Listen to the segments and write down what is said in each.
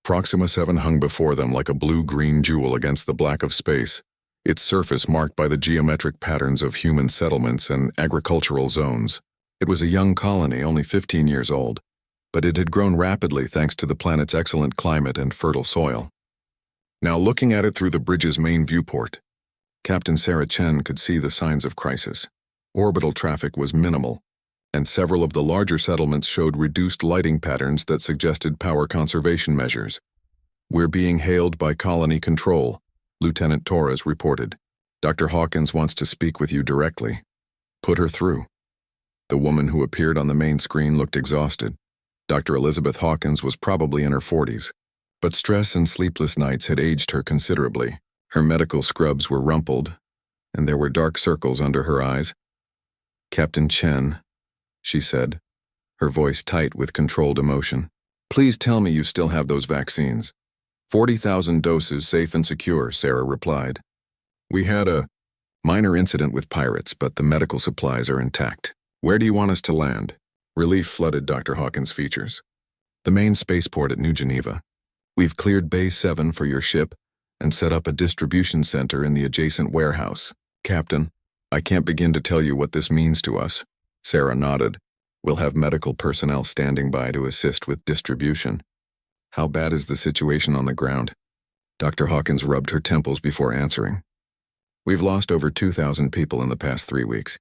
Proxima 7 hung before them like a blue-green jewel against the black of space, its surface marked by the geometric patterns of human settlements and agricultural zones. It was a young colony, only 15 years old, but it had grown rapidly thanks to the planet's excellent climate and fertile soil. Now, looking at it through the bridge's main viewport, Captain Sarah Chen could see the signs of crisis. Orbital traffic was minimal, and several of the larger settlements showed reduced lighting patterns that suggested power conservation measures. "We're being hailed by Colony Control," Lieutenant Torres reported. "Dr. Hawkins wants to speak with you directly." "Put her through." The woman who appeared on the main screen looked exhausted. Dr. Elizabeth Hawkins was probably in her 40s, but stress and sleepless nights had aged her considerably. Her medical scrubs were rumpled, and there were dark circles under her eyes. "Captain Chen," she said, her voice tight with controlled emotion. "Please tell me you still have those vaccines." 40,000 doses safe and secure, Sarah replied. "We had a minor incident with pirates, but the medical supplies are intact. Where do you want us to land?" Relief flooded Dr. Hawkins' features. "The main spaceport at New Geneva. We've cleared Bay 7 for your ship and set up a distribution center in the adjacent warehouse. Captain, I can't begin to tell you what this means to us." Sarah nodded. "We'll have medical personnel standing by to assist with distribution." "How bad is the situation on the ground?" Dr. Hawkins rubbed her temples before answering. "We've lost over 2,000 people in the past 3 weeks.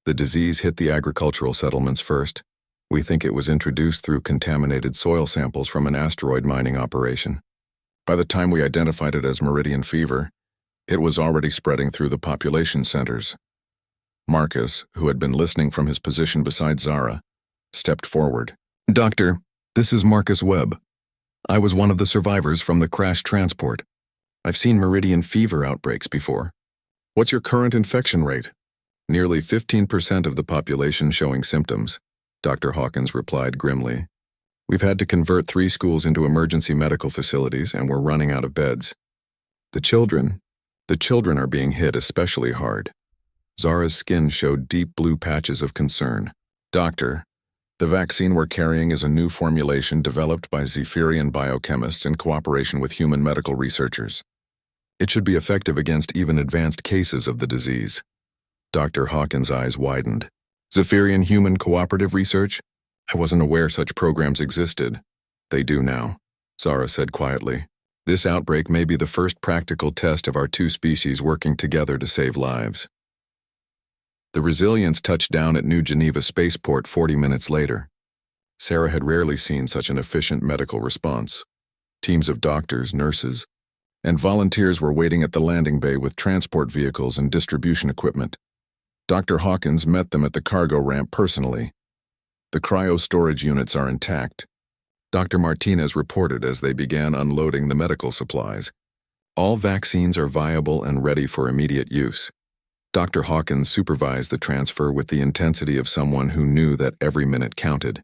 The disease hit the agricultural settlements first. We think it was introduced through contaminated soil samples from an asteroid mining operation. By the time we identified it as meridian fever, it was already spreading through the population centers." Marcus, who had been listening from his position beside Zara, stepped forward. "Doctor, this is Marcus Webb. I was one of the survivors from the crash transport. I've seen meridian fever outbreaks before. What's your current infection rate?" "Nearly 15% of the population showing symptoms," Dr. Hawkins replied grimly. "We've had to convert 3 schools into emergency medical facilities, and we're running out of beds. The children are being hit especially hard." Zara's skin showed deep blue patches of concern. "Doctor, the vaccine we're carrying is a new formulation developed by Zephyrian biochemists in cooperation with human medical researchers. It should be effective against even advanced cases of the disease." Dr. Hawkins' eyes widened. "Zephyrian human cooperative research? I wasn't aware such programs existed." "They do now," Zara said quietly. "This outbreak may be the first practical test of our 2 species working together to save lives." The Resilience touched down at New Geneva Spaceport 40 minutes later. Sarah had rarely seen such an efficient medical response. Teams of doctors, nurses, and volunteers were waiting at the landing bay with transport vehicles and distribution equipment. Dr. Hawkins met them at the cargo ramp personally. "The cryo-storage units are intact," Dr. Martinez reported as they began unloading the medical supplies. "All vaccines are viable and ready for immediate use." Dr. Hawkins supervised the transfer with the intensity of someone who knew that every minute counted.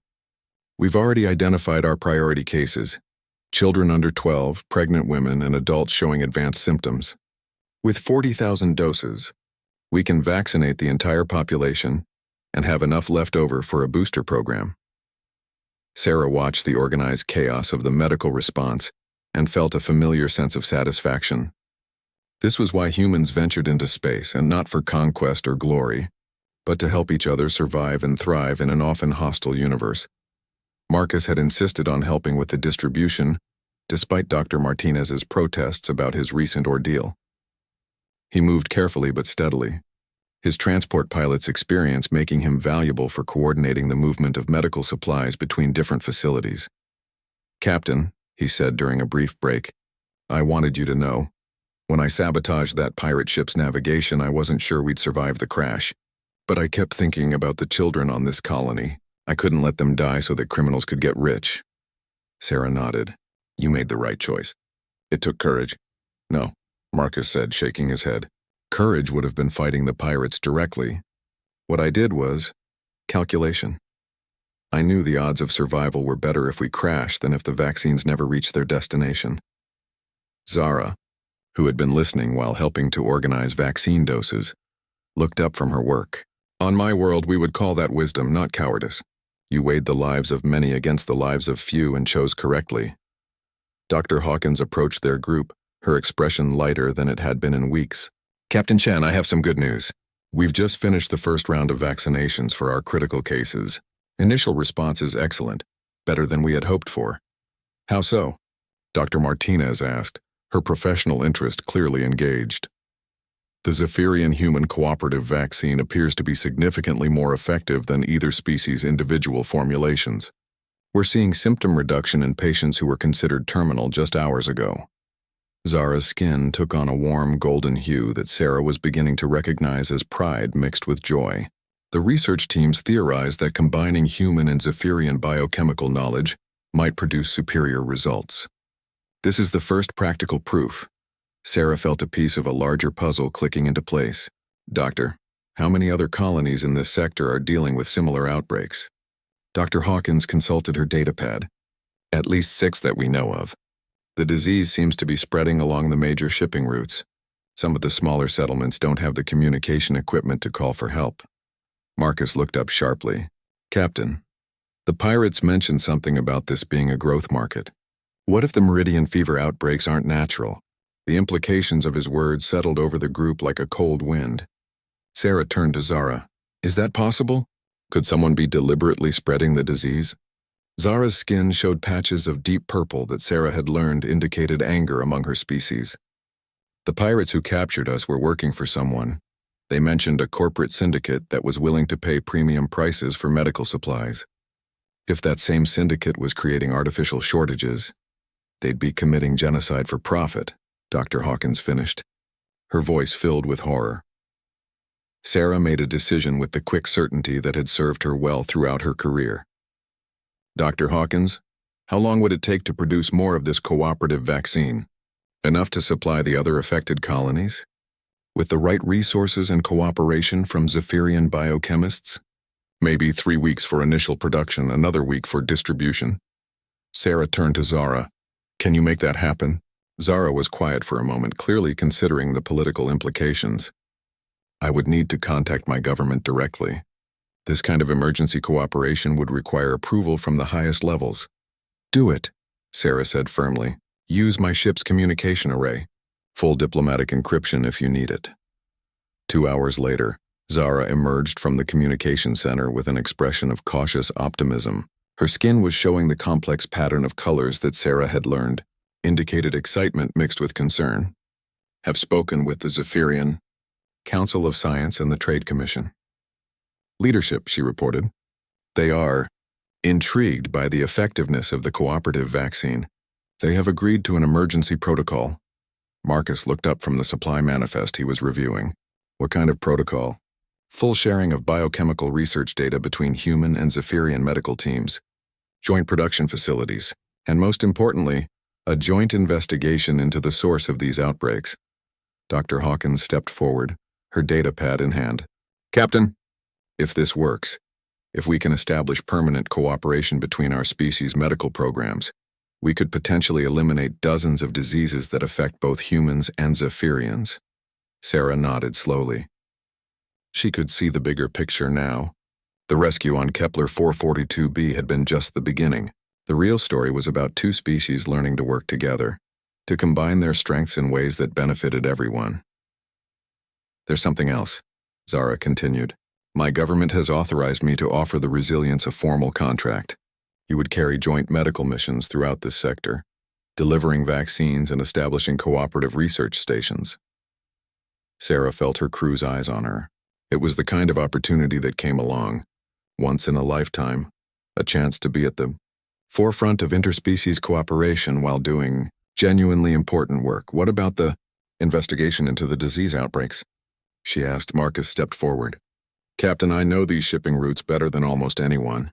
"We've already identified our priority cases: children under 12, pregnant women, and adults showing advanced symptoms. With 40,000 doses, we can vaccinate the entire population and have enough left over for a booster program." Sarah watched the organized chaos of the medical response and felt a familiar sense of satisfaction. This was why humans ventured into space, and not for conquest or glory, but to help each other survive and thrive in an often hostile universe. Marcus had insisted on helping with the distribution, despite Dr. Martinez's protests about his recent ordeal. He moved carefully but steadily, his transport pilot's experience making him valuable for coordinating the movement of medical supplies between different facilities. "Captain," he said during a brief break, "I wanted you to know. When I sabotaged that pirate ship's navigation, I wasn't sure we'd survive the crash. But I kept thinking about the children on this colony. I couldn't let them die so that criminals could get rich." Sarah nodded. "You made the right choice. It took courage." "No," Marcus said, shaking his head. "Courage would have been fighting the pirates directly. What I did was calculation. I knew the odds of survival were better if we crashed than if the vaccines never reached their destination." Zara, who had been listening while helping to organize vaccine doses, looked up from her work. "On my world, we would call that wisdom, not cowardice. You weighed the lives of many against the lives of few and chose correctly." Dr. Hawkins approached their group, her expression lighter than it had been in weeks. Captain Chen, I have some good news. We've just finished the first round of vaccinations for our critical cases. Initial response is excellent, better than we had hoped for. How so? Dr. Martinez asked, her professional interest clearly engaged. The Zephyrian human cooperative vaccine appears to be significantly more effective than either species' individual formulations. We're seeing symptom reduction in patients who were considered terminal just hours ago. Zara's skin took on a warm golden hue that Sarah was beginning to recognize as pride mixed with joy. The research teams theorized that combining human and Zephyrian biochemical knowledge might produce superior results. This is the first practical proof. Sarah felt a piece of a larger puzzle clicking into place. Doctor, how many other colonies in this sector are dealing with similar outbreaks? Dr. Hawkins consulted her datapad. At least 6 that we know of. The disease seems to be spreading along the major shipping routes. Some of the smaller settlements don't have the communication equipment to call for help. Marcus looked up sharply. Captain, the pirates mentioned something about this being a growth market. What if the meridian fever outbreaks aren't natural? The implications of his words settled over the group like a cold wind. Sarah turned to Zara. Is that possible? Could someone be deliberately spreading the disease? Zara's skin showed patches of deep purple that Sarah had learned indicated anger among her species. The pirates who captured us were working for someone. They mentioned a corporate syndicate that was willing to pay premium prices for medical supplies. If that same syndicate was creating artificial shortages, they'd be committing genocide for profit, Dr. Hawkins finished, her voice filled with horror. Sarah made a decision with the quick certainty that had served her well throughout her career. Dr. Hawkins, how long would it take to produce more of this cooperative vaccine? Enough to supply the other affected colonies? With the right resources and cooperation from Zephyrian biochemists? Maybe 3 weeks for initial production, another week for distribution. Sarah turned to Zara. Can you make that happen? Zara was quiet for a moment, clearly considering the political implications. I would need to contact my government directly. This kind of emergency cooperation would require approval from the highest levels. Do it, Sarah said firmly. Use my ship's communication array. Full diplomatic encryption if you need it. 2 hours later, Zara emerged from the communication center with an expression of cautious optimism. Her skin was showing the complex pattern of colors that Sarah had learned, indicated excitement mixed with concern. Have spoken with the Zephyrian Council of Science and the Trade Commission. Leadership, she reported. They are intrigued by the effectiveness of the cooperative vaccine. They have agreed to an emergency protocol. Marcus looked up from the supply manifest he was reviewing. What kind of protocol? Full sharing of biochemical research data between human and Zephyrian medical teams, joint production facilities, and most importantly, a joint investigation into the source of these outbreaks. Dr. Hawkins stepped forward, her datapad in hand. Captain, if this works, if we can establish permanent cooperation between our species' medical programs, we could potentially eliminate dozens of diseases that affect both humans and Zephyrians. Sarah nodded slowly. She could see the bigger picture now. The rescue on Kepler 442b had been just the beginning. The real story was about 2 species learning to work together, to combine their strengths in ways that benefited everyone. There's something else, Zara continued. My government has authorized me to offer the Resilience a formal contract. You would carry joint medical missions throughout this sector, delivering vaccines and establishing cooperative research stations. Sarah felt her crew's eyes on her. It was the kind of opportunity that came along, once in a lifetime, a chance to be at the forefront of interspecies cooperation while doing genuinely important work. What about the investigation into the disease outbreaks? She asked. Marcus stepped forward. Captain, I know these shipping routes better than almost anyone.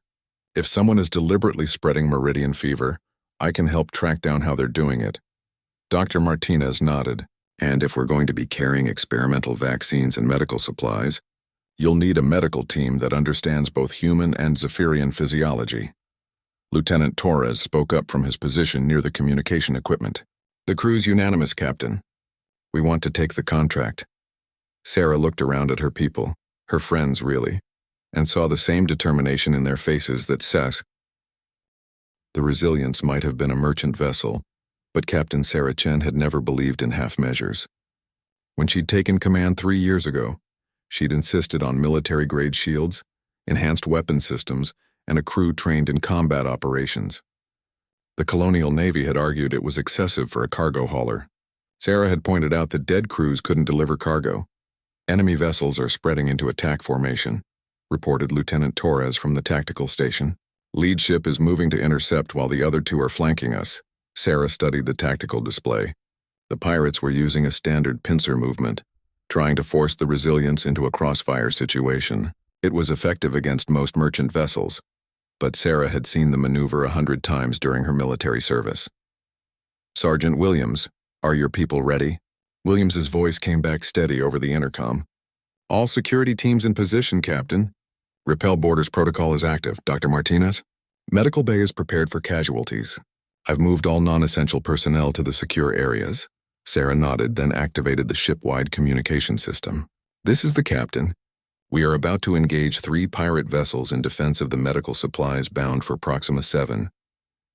If someone is deliberately spreading meridian fever, I can help track down how they're doing it. Dr. Martinez nodded. And if we're going to be carrying experimental vaccines and medical supplies, you'll need a medical team that understands both human and Zephyrian physiology. Lieutenant Torres spoke up from his position near the communication equipment. The crew's unanimous, Captain. We want to take the contract. Sarah looked around at her people, her friends really, and saw the same determination in their faces that says, the Resilience might have been a merchant vessel, But Captain Sarah Chen had never believed in half measures. When she'd taken command 3 years ago, she'd insisted on military-grade shields, enhanced weapon systems, and a crew trained in combat operations. The Colonial Navy had argued it was excessive for a cargo hauler. Sarah had pointed out that dead crews couldn't deliver cargo. "Enemy vessels are spreading into attack formation," reported Lieutenant Torres from the tactical station. "Lead ship is moving to intercept while the other two are flanking us." Sarah studied the tactical display. The pirates were using a standard pincer movement, trying to force the Resilience into a crossfire situation. It was effective against most merchant vessels, but Sarah had seen the maneuver 100 times during her military service. "Sergeant Williams, are your people ready?" Williams's voice came back steady over the intercom. "All security teams in position, Captain. Repel Borders protocol is active. Dr. Martinez? Medical bay is prepared for casualties. I've moved all non-essential personnel to the secure areas." Sarah nodded, then activated the ship-wide communication system. "This is the captain. We are about to engage 3 pirate vessels in defense of the medical supplies bound for Proxima 7.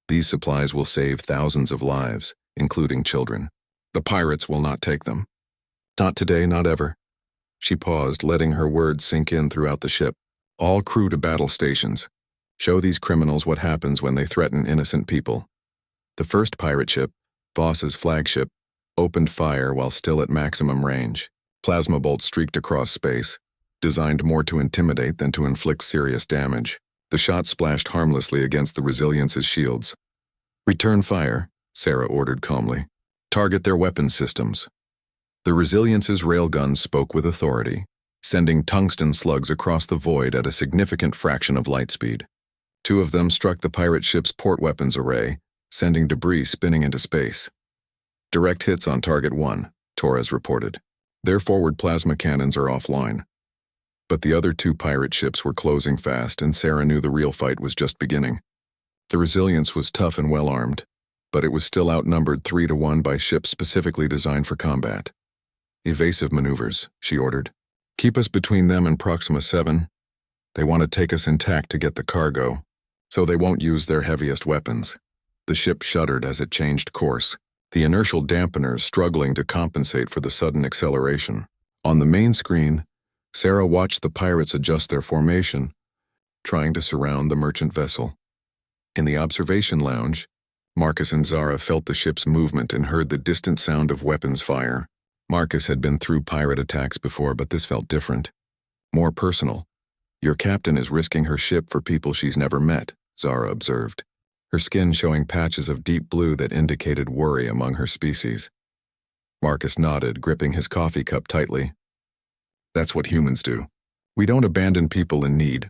These supplies will save thousands of lives, including children. The pirates will not take them. Not today, not ever." She paused, letting her words sink in throughout the ship. "All crew to battle stations. Show these criminals what happens when they threaten innocent people." The first pirate ship, Voss's flagship, opened fire while still at maximum range. Plasma bolts streaked across space, designed more to intimidate than to inflict serious damage. The shots splashed harmlessly against the Resilience's shields. "Return fire," Sarah ordered calmly. "Target their weapon systems." The Resilience's railguns spoke with authority, sending tungsten slugs across the void at a significant fraction of light speed. 2 of them struck the pirate ship's port weapons array, sending debris spinning into space. "Direct hits on target 1, Torres reported. "Their forward plasma cannons are offline." But the other 2 pirate ships were closing fast, and Sarah knew the real fight was just beginning. The Resilience was tough and well-armed, but it was still outnumbered 3-1 by ships specifically designed for combat. "Evasive maneuvers," she ordered. "Keep us between them and Proxima 7. They want to take us intact to get the cargo, so they won't use their heaviest weapons." The ship shuddered as it changed course, the inertial dampeners struggling to compensate for the sudden acceleration. On the main screen, Sarah watched the pirates adjust their formation, trying to surround the merchant vessel. In the observation lounge, Marcus and Zara felt the ship's movement and heard the distant sound of weapons fire. Marcus had been through pirate attacks before, but this felt different. More personal. "Your captain is risking her ship for people she's never met," Zara observed, her skin showing patches of deep blue that indicated worry among her species. Marcus nodded, gripping his coffee cup tightly. "That's what humans do. We don't abandon people in need."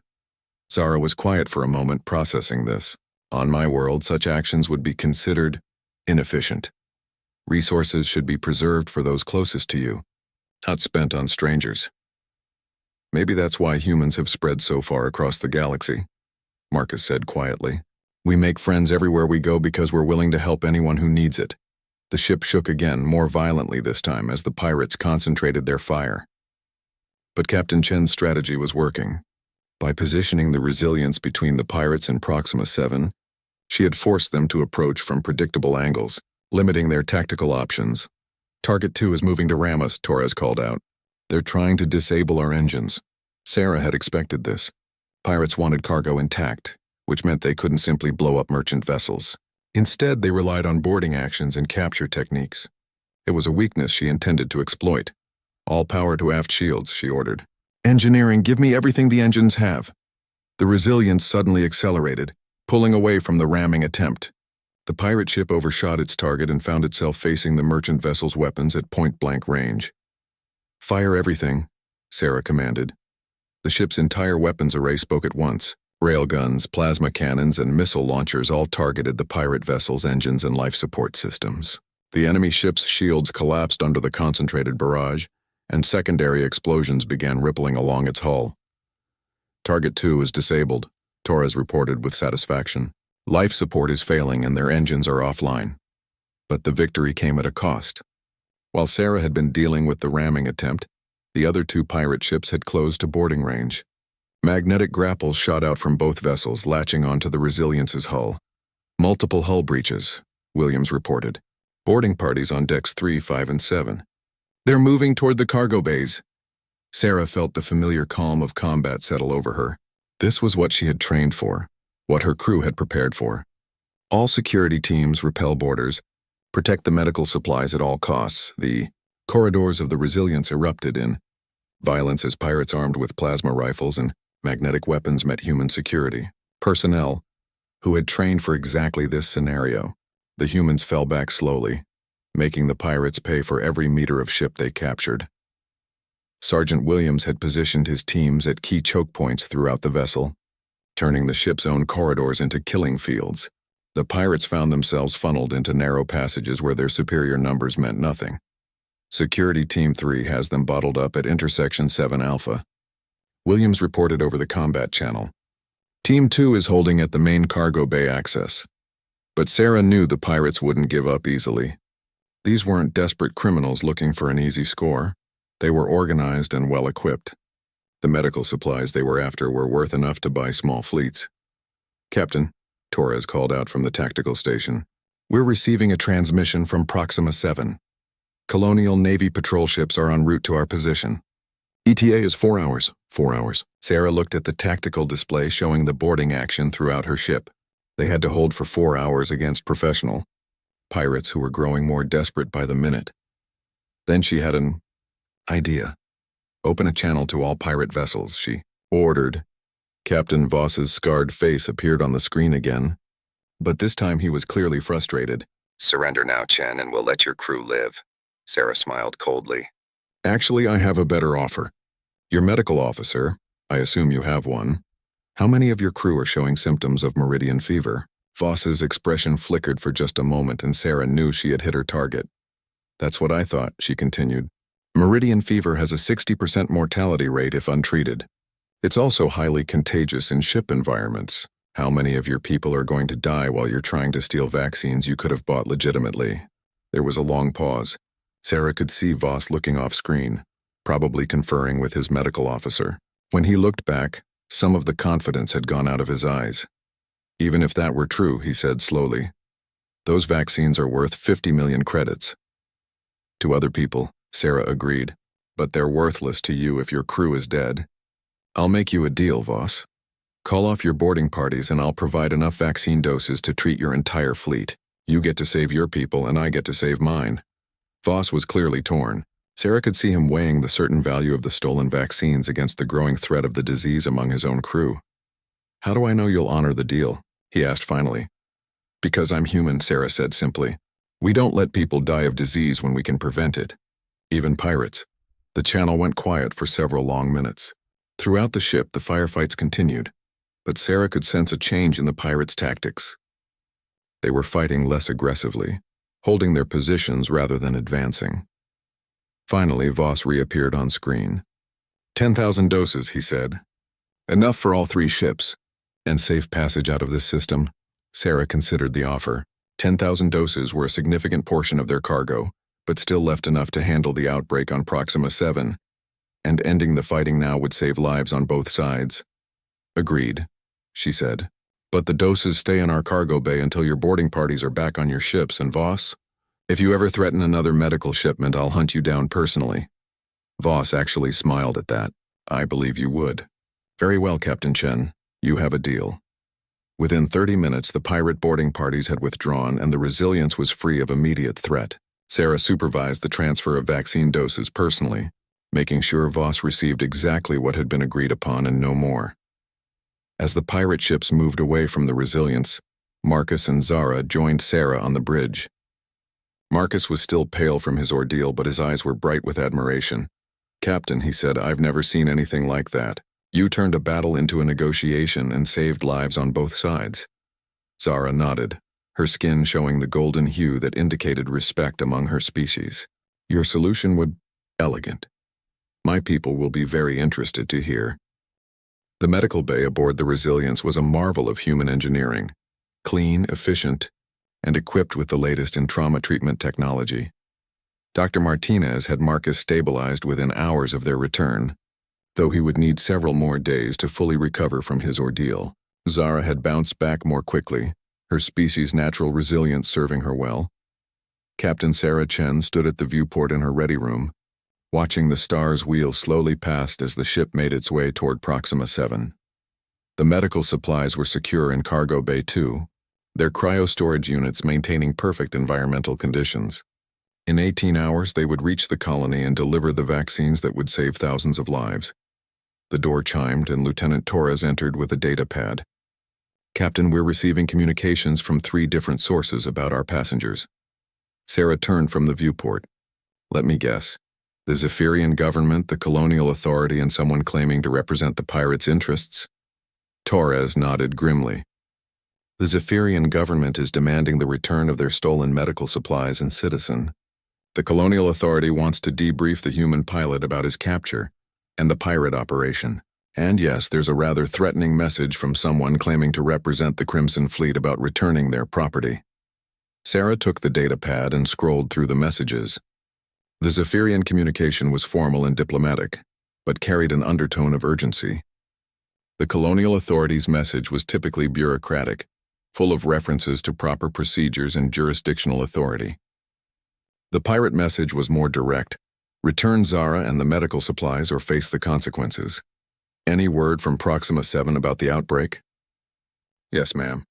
Zara was quiet for a moment, processing this. "On my world, such actions would be considered inefficient. Resources should be preserved for those closest to you, not spent on strangers. Maybe that's why humans have spread so far across the galaxy," Marcus said quietly. "We make friends everywhere we go because we're willing to help anyone who needs it." The ship shook again, more violently this time, as the pirates concentrated their fire. But Captain Chen's strategy was working. By positioning the Resilience between the pirates and Proxima 7, she had forced them to approach from predictable angles, limiting their tactical options. "Target 2 is moving to ram us," Torres called out. "They're trying to disable our engines." Sarah had expected this. Pirates wanted cargo intact, which meant they couldn't simply blow up merchant vessels. Instead, they relied on boarding actions and capture techniques. It was a weakness she intended to exploit. "All power to aft shields," she ordered. "Engineering, give me everything the engines have." The Resilience suddenly accelerated, pulling away from the ramming attempt. The pirate ship overshot its target and found itself facing the merchant vessel's weapons at point-blank range. "Fire everything," Sarah commanded. The ship's entire weapons array spoke at once. Railguns, plasma cannons, and missile launchers all targeted the pirate vessel's engines and life support systems. The enemy ship's shields collapsed under the concentrated barrage, and secondary explosions began rippling along its hull. "Target 2 is disabled," Torres reported with satisfaction. "Life support is failing and their engines are offline." But the victory came at a cost. While Sarah had been dealing with the ramming attempt, the other 2 pirate ships had closed to boarding range. Magnetic grapples shot out from both vessels, latching onto the Resilience's hull. "Multiple hull breaches," Williams reported. Boarding parties on decks 3, 5, and 7. They're moving toward the cargo bays. Sarah felt the familiar calm of combat settle over her. This was what she had trained for, what her crew had prepared for. All security teams repel boarders, protect the medical supplies at all costs. The corridors of the Resilience erupted in violence as pirates armed with plasma rifles and magnetic weapons met human security personnel who had trained for exactly this scenario. The humans fell back slowly, making the pirates pay for every meter of ship they captured. Sergeant Williams had positioned his teams at key choke points throughout the vessel, turning the ship's own corridors into killing fields. The pirates found themselves funneled into narrow passages where their superior numbers meant nothing. Security Team 3 has them bottled up at Intersection 7 Alpha. Williams reported over the combat channel. Team 2 is holding at the main cargo bay access. But Sarah knew the pirates wouldn't give up easily. These weren't desperate criminals looking for an easy score. They were organized and well-equipped. The medical supplies they were after were worth enough to buy small fleets. "Captain," Torres called out from the tactical station, "we're receiving a transmission from Proxima 7. Colonial Navy patrol ships are en route to our position. ETA is 4 hours. 4 hours. Sarah looked at the tactical display showing the boarding action throughout her ship. They had to hold for 4 hours against professional pirates who were growing more desperate by the minute. Then she had an idea. "Open a channel to all pirate vessels," she ordered. Captain Voss's scarred face appeared on the screen again, but this time he was clearly frustrated. "Surrender now, Chen, and we'll let your crew live." Sarah smiled coldly. "Actually, I have a better offer. Your medical officer, I assume you have one. How many of your crew are showing symptoms of meridian fever?" Voss's expression flickered for just a moment, and Sarah knew she had hit her target. "That's what I thought," she continued. "Meridian fever has a 60% mortality rate if untreated. It's also highly contagious in ship environments. How many of your people are going to die while you're trying to steal vaccines you could have bought legitimately?" There was a long pause. Sarah could see Voss looking off screen, probably conferring with his medical officer. When he looked back, some of the confidence had gone out of his eyes. "Even if that were true," he said slowly, "those vaccines are worth 50 million credits. To other people," Sarah agreed, "but they're worthless to you if your crew is dead. I'll make you a deal, Voss. Call off your boarding parties and I'll provide enough vaccine doses to treat your entire fleet. You get to save your people and I get to save mine." Voss was clearly torn. Sarah could see him weighing the certain value of the stolen vaccines against the growing threat of the disease among his own crew. "How do I know you'll honor the deal?" he asked finally. "Because I'm human," Sarah said simply. "We don't let people die of disease when we can prevent it. Even pirates." The channel went quiet for several long minutes. Throughout the ship, the firefights continued, but Sarah could sense a change in the pirates' tactics. They were fighting less aggressively, holding their positions rather than advancing. Finally, Voss reappeared on screen. 10,000 doses, he said. "Enough for all 3 ships. And safe passage out of this system." Sarah considered the offer. 10,000 doses were a significant portion of their cargo, but still left enough to handle the outbreak on Proxima 7, and ending the fighting now would save lives on both sides. "Agreed," she said. "But the doses stay in our cargo bay until your boarding parties are back on your ships, and Voss? If you ever threaten another medical shipment, I'll hunt you down personally." Voss actually smiled at that. "I believe you would." "Very well, Captain Chen. You have a deal." Within 30 minutes, the pirate boarding parties had withdrawn and the Resilience was free of immediate threat. Sarah supervised the transfer of vaccine doses personally, making sure Voss received exactly what had been agreed upon and no more. As the pirate ships moved away from the Resilience, Marcus and Zara joined Sarah on the bridge. Marcus was still pale from his ordeal, but his eyes were bright with admiration. "Captain," he said, "I've never seen anything like that. You turned a battle into a negotiation and saved lives on both sides." Zara nodded, her skin showing the golden hue that indicated respect among her species. "Your solution would elegant. My people will be very interested to hear." The medical bay aboard the Resilience was a marvel of human engineering, clean, efficient, and equipped with the latest in trauma treatment technology. Dr. Martinez had Marcus stabilized within hours of their return, though he would need several more days to fully recover from his ordeal. Zara had bounced back more quickly, her species' natural resilience serving her well. Captain Sarah Chen stood at the viewport in her ready room, watching the stars wheel slowly past as the ship made its way toward Proxima 7. The medical supplies were secure in Cargo Bay 2, their cryo-storage units maintaining perfect environmental conditions. In 18 hours, they would reach the colony and deliver the vaccines that would save thousands of lives. The door chimed and Lieutenant Torres entered with a data pad. "Captain, we're receiving communications from 3 different sources about our passengers." Sarah turned from the viewport. "Let me guess. The Zephyrian government, the colonial authority, and someone claiming to represent the pirates' interests?" Torres nodded grimly. "The Zephyrian government is demanding the return of their stolen medical supplies and citizen. The colonial authority wants to debrief the human pilot about his capture and the pirate operation. And yes, there's a rather threatening message from someone claiming to represent the Crimson Fleet about returning their property." Sarah took the data pad and scrolled through the messages. The Zephyrian communication was formal and diplomatic, but carried an undertone of urgency. The colonial authority's message was typically bureaucratic, full of references to proper procedures and jurisdictional authority. The pirate message was more direct: return Zara and the medical supplies or face the consequences. "Any word from Proxima 7 about the outbreak?" "Yes, ma'am.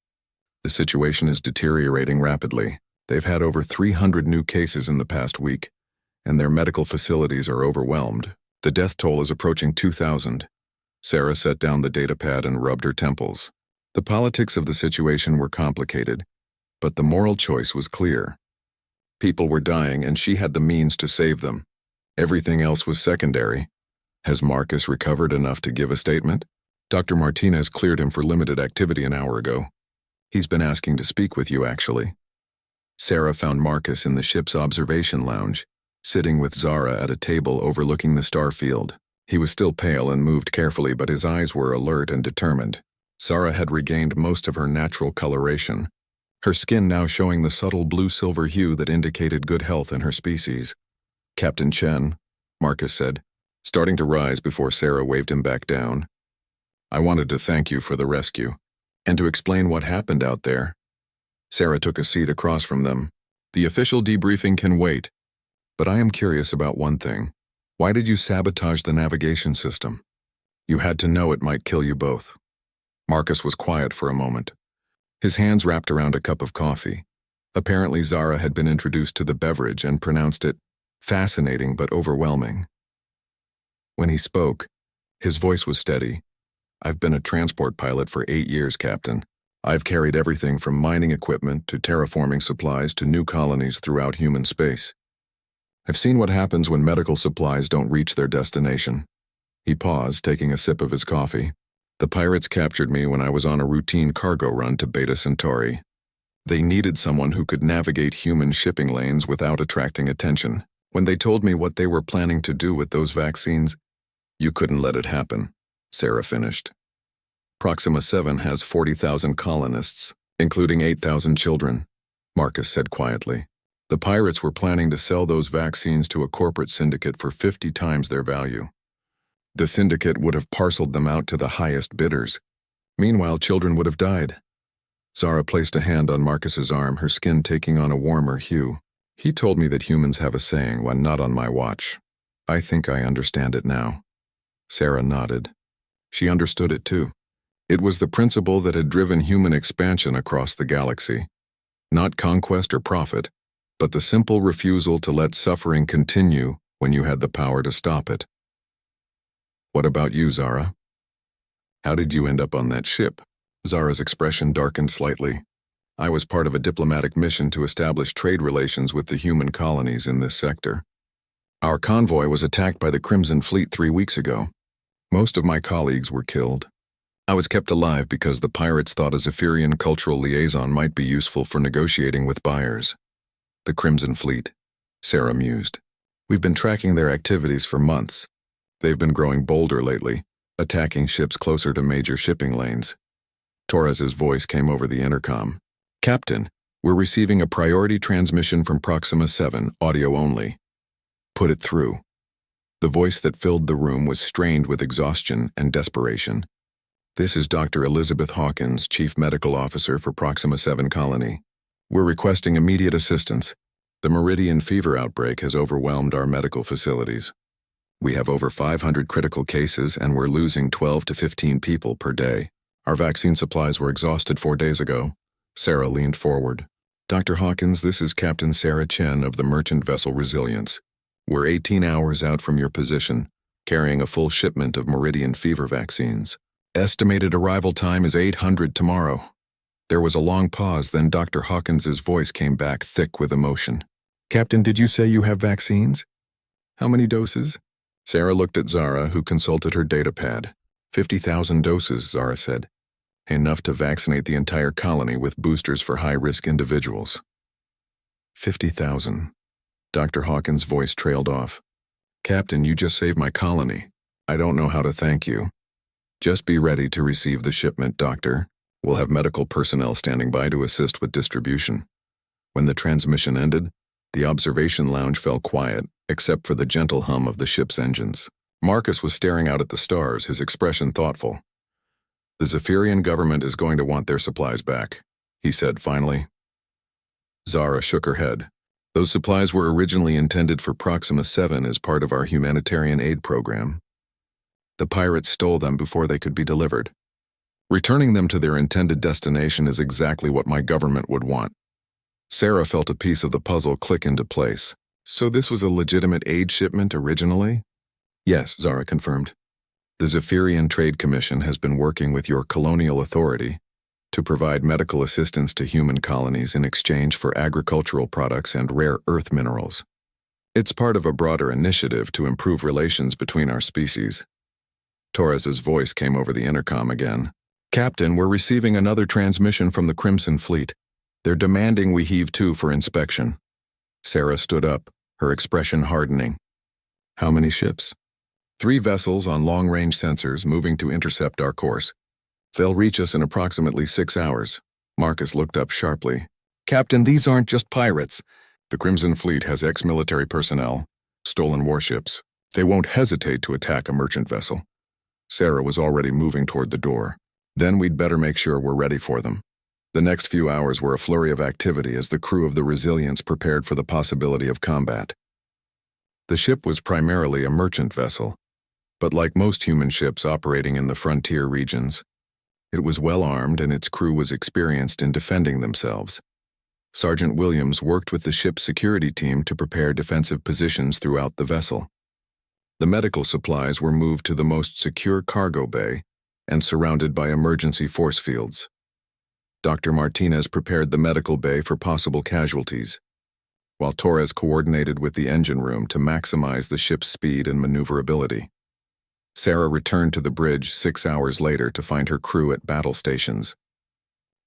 The situation is deteriorating rapidly. They've had over 300 new cases in the past week, and their medical facilities are overwhelmed. The death toll is approaching 2,000. Sarah set down the data pad and rubbed her temples. The politics of the situation were complicated, but the moral choice was clear. People were dying, and she had the means to save them. Everything else was secondary. Has Marcus recovered enough to give a statement? Dr. Martinez cleared him for limited activity an hour ago. He's been asking to speak with you, actually." Sarah found Marcus in the ship's observation lounge, sitting with Zara at a table overlooking the star field. He was still pale and moved carefully, but his eyes were alert and determined. Zara had regained most of her natural coloration, her skin now showing the subtle blue-silver hue that indicated good health in her species. "Captain Chen," Marcus said, starting to rise before Sarah waved him back down. "I wanted to thank you for the rescue, and to explain what happened out there." Sarah took a seat across from them. "The official debriefing can wait, but I am curious about one thing. Why did you sabotage the navigation system? You had to know it might kill you both." Marcus was quiet for a moment, his hands wrapped around a cup of coffee. Apparently Zara had been introduced to the beverage and pronounced it fascinating but overwhelming. When he spoke, his voice was steady. "I've been a transport pilot for 8 years, Captain. I've carried everything from mining equipment to terraforming supplies to new colonies throughout human space. I've seen what happens when medical supplies don't reach their destination." He paused, taking a sip of his coffee. "The pirates captured me when I was on a routine cargo run to Beta Centauri. They needed someone who could navigate human shipping lanes without attracting attention. When they told me what they were planning to do with those vaccines, you couldn't let it happen," Sarah finished. "Proxima 7 has 40,000 colonists, including 8,000 children," Marcus said quietly. "The pirates were planning to sell those vaccines to a corporate syndicate for 50 times their value. The syndicate would have parceled them out to the highest bidders. Meanwhile, children would have died." Zara placed a hand on Marcus's arm, her skin taking on a warmer hue. "He told me that humans have a saying when not on my watch. I think I understand it now." Sarah nodded. She understood it too. It was the principle that had driven human expansion across the galaxy. Not conquest or profit, but the simple refusal to let suffering continue when you had the power to stop it. "What about you, Zara? How did you end up on that ship?" Zara's expression darkened slightly. "I was part of a diplomatic mission to establish trade relations with the human colonies in this sector. Our convoy was attacked by the Crimson Fleet 3 weeks ago. Most of my colleagues were killed. I was kept alive because the pirates thought a Zephyrian cultural liaison might be useful for negotiating with buyers." "The Crimson Fleet," Sarah mused. "We've been tracking their activities for months. They've been growing bolder lately, attacking ships closer to major shipping lanes." Torres's voice came over the intercom. "Captain, we're receiving a priority transmission from Proxima 7, audio only." "Put it through." The voice that filled the room was strained with exhaustion and desperation. "This is Dr. Elizabeth Hawkins, Chief Medical Officer for Proxima 7 Colony. We're requesting immediate assistance. The Meridian fever outbreak has overwhelmed our medical facilities. We have over 500 critical cases and we're losing 12 to 15 people per day. Our vaccine supplies were exhausted 4 days ago. Sarah leaned forward. Dr. Hawkins, this is Captain Sarah Chen of the merchant vessel Resilience. We're 18 hours out from your position, carrying a full shipment of Meridian fever vaccines. Estimated arrival time is 800 tomorrow. There was a long pause, then Dr. Hawkins's voice came back thick with emotion. Captain, did you say you have vaccines? How many doses? Sarah looked at Zara, who consulted her data pad. 50,000 doses, Zara said. Enough to vaccinate the entire colony with boosters for high-risk individuals. 50,000. Dr. Hawkins' voice trailed off. Captain, you just saved my colony. I don't know how to thank you. Just be ready to receive the shipment, Doctor. We'll have medical personnel standing by to assist with distribution. When the transmission ended, the observation lounge fell quiet, except for the gentle hum of the ship's engines. Marcus was staring out at the stars, his expression thoughtful. The Zephyrian government is going to want their supplies back, he said finally. Zara shook her head. Those supplies were originally intended for Proxima 7 as part of our humanitarian aid program. The pirates stole them before they could be delivered. Returning them to their intended destination is exactly what my government would want. Sarah felt a piece of the puzzle click into place. So this was a legitimate aid shipment originally? Yes, Zara confirmed. The Zephyrian Trade Commission has been working with your colonial authority to provide medical assistance to human colonies in exchange for agricultural products and rare earth minerals. It's part of a broader initiative to improve relations between our species. Torres's voice came over the intercom again. Captain, we're receiving another transmission from the Crimson Fleet. They're demanding we heave to for inspection. Sarah stood up, her expression hardening. How many ships? 3 vessels on long-range sensors moving to intercept our course. They'll reach us in approximately 6 hours. Marcus looked up sharply. Captain, these aren't just pirates. The Crimson Fleet has ex-military personnel, stolen warships. They won't hesitate to attack a merchant vessel. Sarah was already moving toward the door. Then we'd better make sure we're ready for them. The next few hours were a flurry of activity as the crew of the Resilience prepared for the possibility of combat. The ship was primarily a merchant vessel, but like most human ships operating in the frontier regions, it was well armed and its crew was experienced in defending themselves. Sergeant Williams worked with the ship's security team to prepare defensive positions throughout the vessel. The medical supplies were moved to the most secure cargo bay and surrounded by emergency force fields. Dr. Martinez prepared the medical bay for possible casualties, while Torres coordinated with the engine room to maximize the ship's speed and maneuverability. Sarah returned to the bridge 6 hours later to find her crew at battle stations.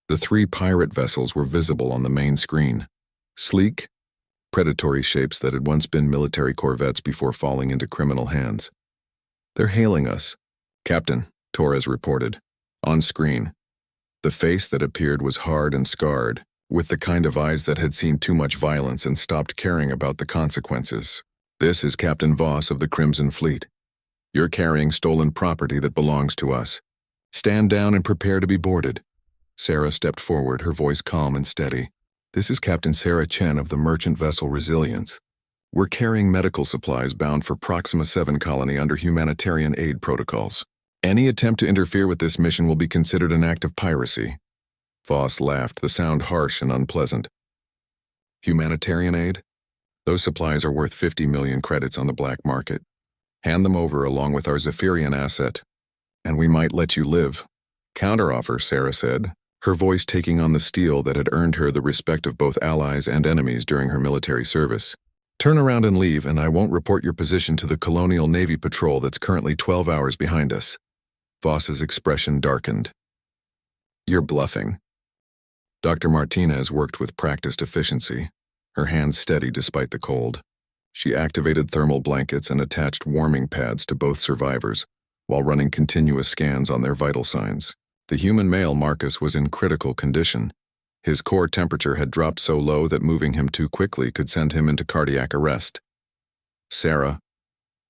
The 3 pirate vessels were visible on the main screen. Sleek, predatory shapes that had once been military corvettes before falling into criminal hands. They're hailing us. Captain, Torres reported. On screen. The face that appeared was hard and scarred, with the kind of eyes that had seen too much violence and stopped caring about the consequences. This is Captain Voss of the Crimson Fleet. You're carrying stolen property that belongs to us. Stand down and prepare to be boarded. Sarah stepped forward, her voice calm and steady. This is Captain Sarah Chen of the merchant vessel Resilience. We're carrying medical supplies bound for Proxima 7 colony under humanitarian aid protocols. Any attempt to interfere with this mission will be considered an act of piracy. Voss laughed, the sound harsh and unpleasant. Humanitarian aid? Those supplies are worth 50 million credits on the black market. Hand them over along with our Zephyrian asset, and we might let you live. Counteroffer, Sarah said, her voice taking on the steel that had earned her the respect of both allies and enemies during her military service. Turn around and leave, and I won't report your position to the Colonial Navy Patrol that's currently 12 hours behind us. Voss's expression darkened. You're bluffing. Dr. Martinez worked with practiced efficiency, her hands steady despite the cold. She activated thermal blankets and attached warming pads to both survivors, while running continuous scans on their vital signs. The human male Marcus was in critical condition. His core temperature had dropped so low that moving him too quickly could send him into cardiac arrest. Sarah,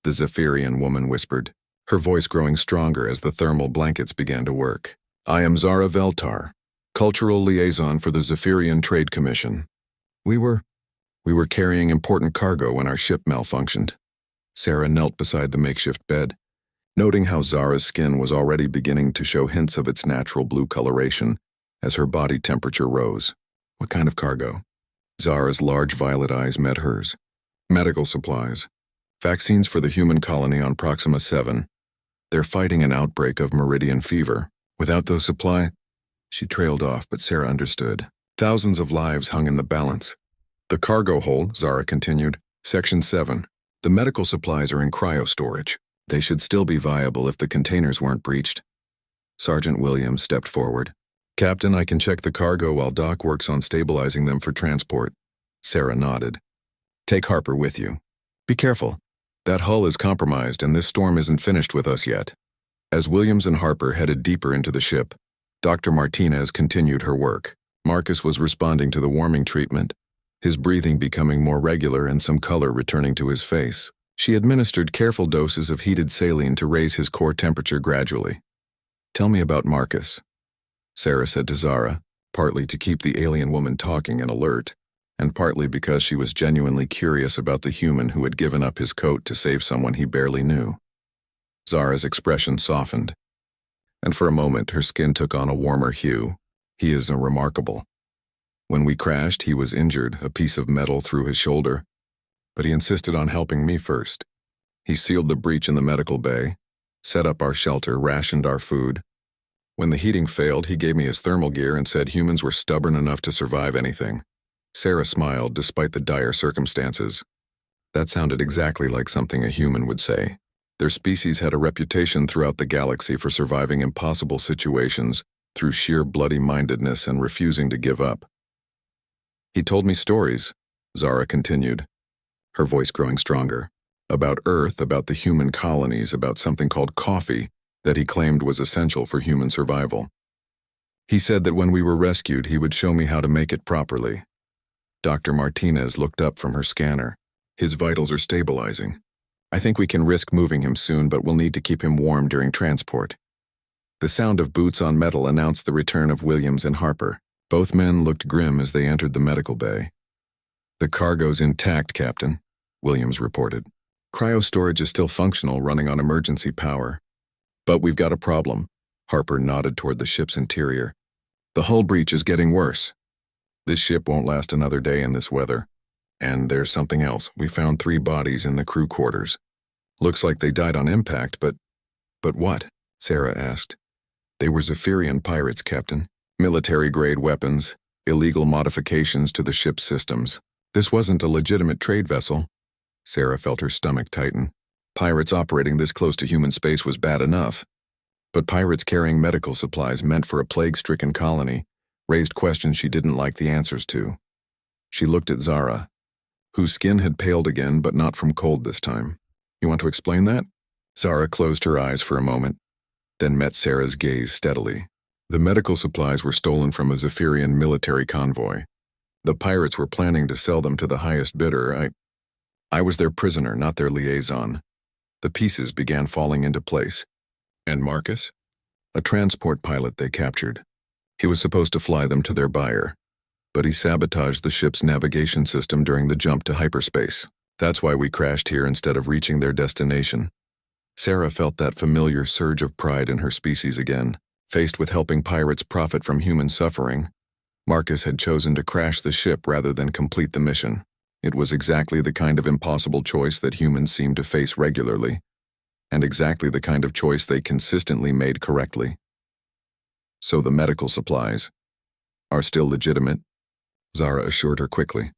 the Zephyrian woman whispered, her voice growing stronger as the thermal blankets began to work. I am Zara Veltar, cultural liaison for the Zephyrian Trade Commission. We were We were carrying important cargo when our ship malfunctioned. Sarah knelt beside the makeshift bed, noting how Zara's skin was already beginning to show hints of its natural blue coloration as her body temperature rose. What kind of cargo? Zara's large violet eyes met hers. Medical supplies. Vaccines for the human colony on Proxima 7. They're fighting an outbreak of meridian fever. Without those supplies, she trailed off, but Sarah understood. Thousands of lives hung in the balance. The cargo hold, Zara continued. Section 7. The medical supplies are in cryo storage. They should still be viable if the containers weren't breached. Sergeant Williams stepped forward. Captain, I can check the cargo while Doc works on stabilizing them for transport. Sarah nodded. Take Harper with you. Be careful. That hull is compromised and this storm isn't finished with us yet. As Williams and Harper headed deeper into the ship, Dr. Martinez continued her work. Marcus was responding to the warming treatment, his breathing becoming more regular and some color returning to his face. She administered careful doses of heated saline to raise his core temperature gradually. Tell me about Marcus, Sarah said to Zara, partly to keep the alien woman talking and alert, and partly because she was genuinely curious about the human who had given up his coat to save someone he barely knew. Zara's expression softened, and for a moment her skin took on a warmer hue. He is remarkable. When we crashed, he was injured, a piece of metal through his shoulder, but he insisted on helping me first. He sealed the breach in the medical bay, set up our shelter, rationed our food. When the heating failed, he gave me his thermal gear and said humans were stubborn enough to survive anything. Sarah smiled despite the dire circumstances. That sounded exactly like something a human would say. Their species had a reputation throughout the galaxy for surviving impossible situations through sheer bloody-mindedness and refusing to give up. He told me stories, Zara continued, her voice growing stronger, about Earth, about the human colonies, about something called coffee that he claimed was essential for human survival. He said that when we were rescued, he would show me how to make it properly. Dr. Martinez looked up from her scanner. His vitals are stabilizing. I think we can risk moving him soon, but we'll need to keep him warm during transport. The sound of boots on metal announced the return of Williams and Harper. Both men looked grim as they entered the medical bay. The cargo's intact, Captain, Williams reported. Cryo storage is still functional, running on emergency power. But we've got a problem. Harper nodded toward the ship's interior. The hull breach is getting worse. This ship won't last another day in this weather. And there's something else. We found 3 bodies in the crew quarters. Looks like they died on impact, but what? Sarah asked. They were Zephyrian pirates, Captain. Military-grade weapons, illegal modifications to the ship's systems. This wasn't a legitimate trade vessel. Sarah felt her stomach tighten. Pirates operating this close to human space was bad enough. But pirates carrying medical supplies meant for a plague-stricken colony raised questions she didn't like the answers to. She looked at Zara, whose skin had paled again, but not from cold this time. You want to explain that? Zara closed her eyes for a moment, then met Sarah's gaze steadily. The medical supplies were stolen from a Zephyrian military convoy. The pirates were planning to sell them to the highest bidder. I was their prisoner, not their liaison. The pieces began falling into place. And Marcus? A transport pilot they captured. He was supposed to fly them to their buyer, but he sabotaged the ship's navigation system during the jump to hyperspace. That's why we crashed here instead of reaching their destination. Sarah felt that familiar surge of pride in her species again. Faced with helping pirates profit from human suffering, Marcus had chosen to crash the ship rather than complete the mission. It was exactly the kind of impossible choice that humans seem to face regularly, and exactly the kind of choice they consistently made correctly. So the medical supplies are still legitimate, Zara assured her quickly.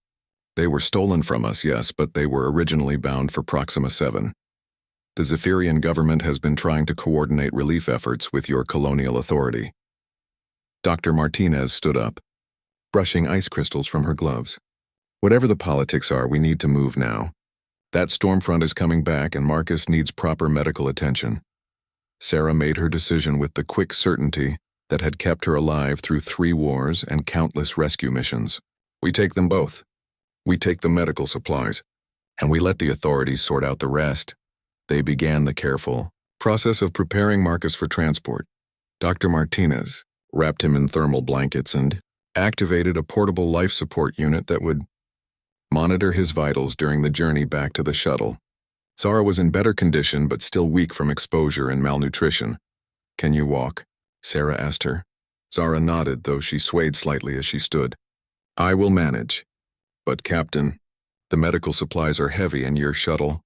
They were stolen from us, yes, but they were originally bound for Proxima 7. The Zephyrian government has been trying to coordinate relief efforts with your colonial authority. Dr. Martinez stood up, brushing ice crystals from her gloves. Whatever the politics are, we need to move now. That storm front is coming back and Marcus needs proper medical attention. Sarah made her decision with the quick certainty that had kept her alive through 3 wars and countless rescue missions. We take them both. We take the medical supplies, and we let the authorities sort out the rest. They began the careful process of preparing Marcus for transport. Dr. Martinez wrapped him in thermal blankets and activated a portable life support unit that would... Monitor his vitals during the journey back to the shuttle. Zara was in better condition but still weak from exposure and malnutrition. Can you walk? Sarah asked her. Zara nodded, though she swayed slightly as she stood. I will manage. But, Captain, the medical supplies are heavy in your shuttle.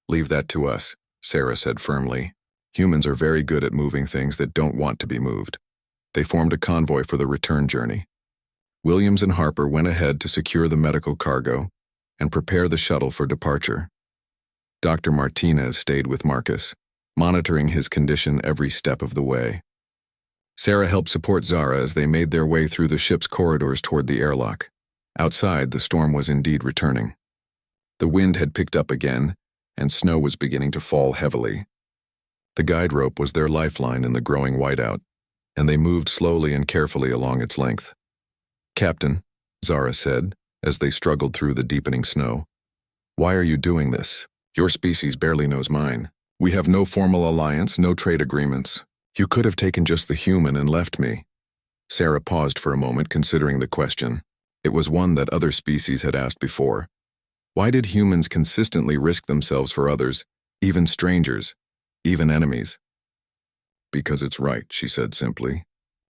Leave that to us, Sarah said firmly. Humans are very good at moving things that don't want to be moved. They formed a convoy for the return journey. Williams and Harper went ahead to secure the medical cargo and prepare the shuttle for departure. Dr. Martinez stayed with Marcus, monitoring his condition every step of the way. Sarah helped support Zara as they made their way through the ship's corridors toward the airlock. Outside, the storm was indeed returning. The wind had picked up again, and snow was beginning to fall heavily. The guide rope was their lifeline in the growing whiteout, and they moved slowly and carefully along its length. Captain, Zara said, as they struggled through the deepening snow, why are you doing this? Your species barely knows mine. We have no formal alliance, no trade agreements. You could have taken just the human and left me. Sarah paused for a moment, considering the question. It was one that other species had asked before. Why did humans consistently risk themselves for others, even strangers, even enemies? Because it's right, she said simply.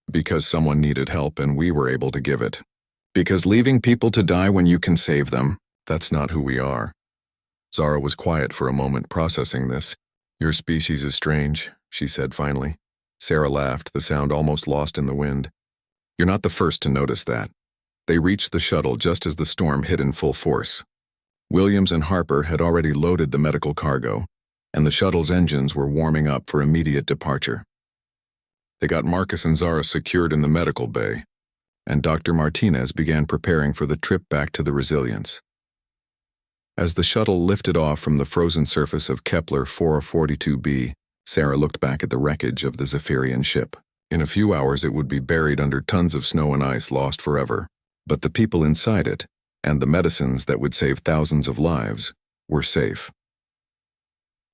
Because someone needed help and we were able to give it. Because leaving people to die when you can save them, that's not who we are. Zara was quiet for a moment, processing this. Your species is strange, she said finally. Sarah laughed, the sound almost lost in the wind. You're not the first to notice that. They reached the shuttle just as the storm hit in full force. Williams and Harper had already loaded the medical cargo, and the shuttle's engines were warming up for immediate departure. They got Marcus and Zara secured in the medical bay, and Dr. Martinez began preparing for the trip back to the Resilience. As the shuttle lifted off from the frozen surface of Kepler 442b, Sarah looked back at the wreckage of the Zephyrian ship. In a few hours it would be buried under tons of snow and ice, lost forever. But the people inside it, and the medicines that would save thousands of lives, were safe.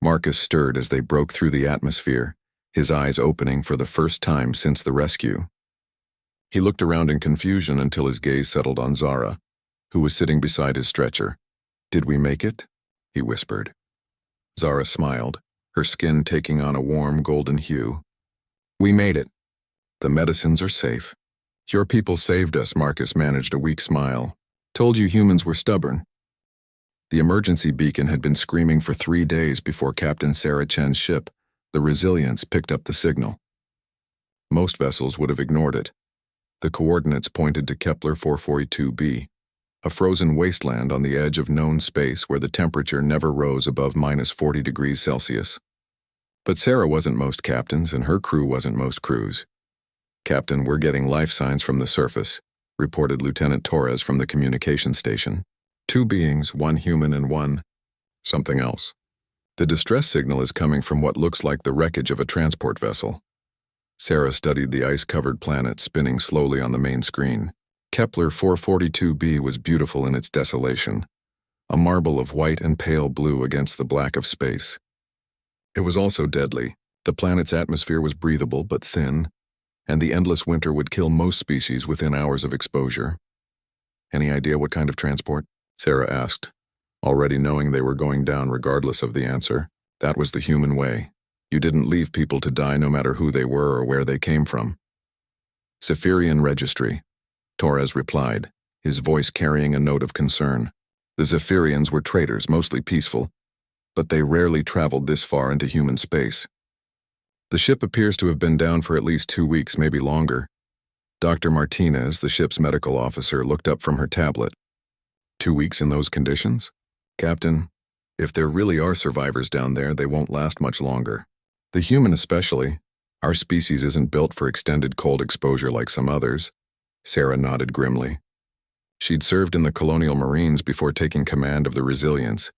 Marcus stirred as they broke through the atmosphere, his eyes opening for the first time since the rescue. He looked around in confusion until his gaze settled on Zara, who was sitting beside his stretcher. Did we make it? He whispered. Zara smiled, her skin taking on a warm golden hue. We made it. The medicines are safe. Your people saved us, Marcus managed a weak smile. Told you humans were stubborn. The emergency beacon had been screaming for 3 days before Captain Sarah Chen's ship, the Resilience, picked up the signal. Most vessels would have ignored it. The coordinates pointed to Kepler 442b, a frozen wasteland on the edge of known space where the temperature never rose above -40 degrees Celsius. But Sarah wasn't most captains, and her crew wasn't most crews. Captain, we're getting life signs from the surface, reported Lieutenant Torres from the communication station. 2 beings, 1 human and 1 something else. The distress signal is coming from what looks like the wreckage of a transport vessel. Sarah studied the ice-covered planet spinning slowly on the main screen. Kepler 442b was beautiful in its desolation, a marble of white and pale blue against the black of space. It was also deadly. The planet's atmosphere was breathable but thin, and the endless winter would kill most species within hours of exposure. Any idea what kind of transport? Sarah asked, already knowing they were going down regardless of the answer. That was the human way. You didn't leave people to die no matter who they were or where they came from. Zephyrian Registry, Torres replied, his voice carrying a note of concern. The Zephyrians were traders, mostly peaceful, but they rarely traveled this far into human space. The ship appears to have been down for at least 2 weeks, maybe longer. Dr. Martinez, the ship's medical officer, looked up from her tablet. 2 weeks in those conditions? Captain, if there really are survivors down there, they won't last much longer. The human especially. Our species isn't built for extended cold exposure like some others. Sarah nodded grimly. She'd served in the Colonial Marines before taking command of the Resilience,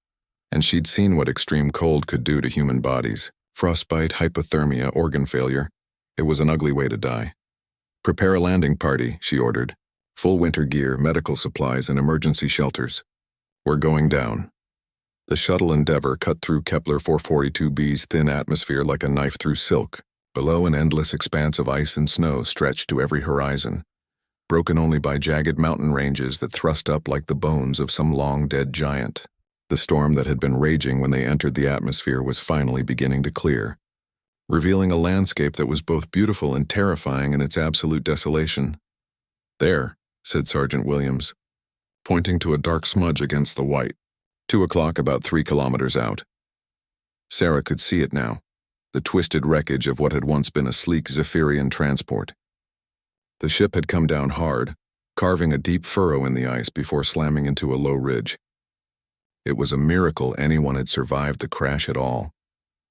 and she'd seen what extreme cold could do to human bodies. Frostbite, hypothermia, organ failure. It was an ugly way to die. Prepare a landing party, she ordered. Full winter gear, medical supplies, and emergency shelters. We're going down. The shuttle Endeavour cut through Kepler 442b's thin atmosphere like a knife through silk. Below, an endless expanse of ice and snow stretched to every horizon. broken only by jagged mountain ranges that thrust up like the bones of some long-dead giant. The storm that had been raging when they entered the atmosphere was finally beginning to clear, revealing a landscape that was both beautiful and terrifying in its absolute desolation. "There," said Sergeant Williams, pointing to a dark smudge against the white. 2 o'clock, about 3 kilometers out. Sarah could see it now, the twisted wreckage of what had once been a sleek Zephyrian transport. The ship had come down hard, carving a deep furrow in the ice before slamming into a low ridge. It was a miracle anyone had survived the crash at all.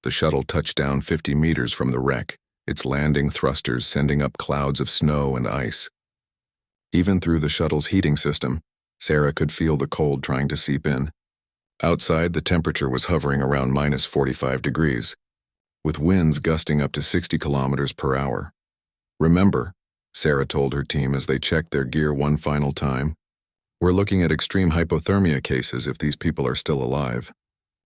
The shuttle touched down 50 meters from the wreck, its landing thrusters sending up clouds of snow and ice. Even through the shuttle's heating system, Sarah could feel the cold trying to seep in. Outside, the temperature was hovering around minus 45 degrees, with winds gusting up to 60 kilometers per hour. "Remember," Sarah told her team as they checked their gear one final time, "we're looking at extreme hypothermia cases if these people are still alive.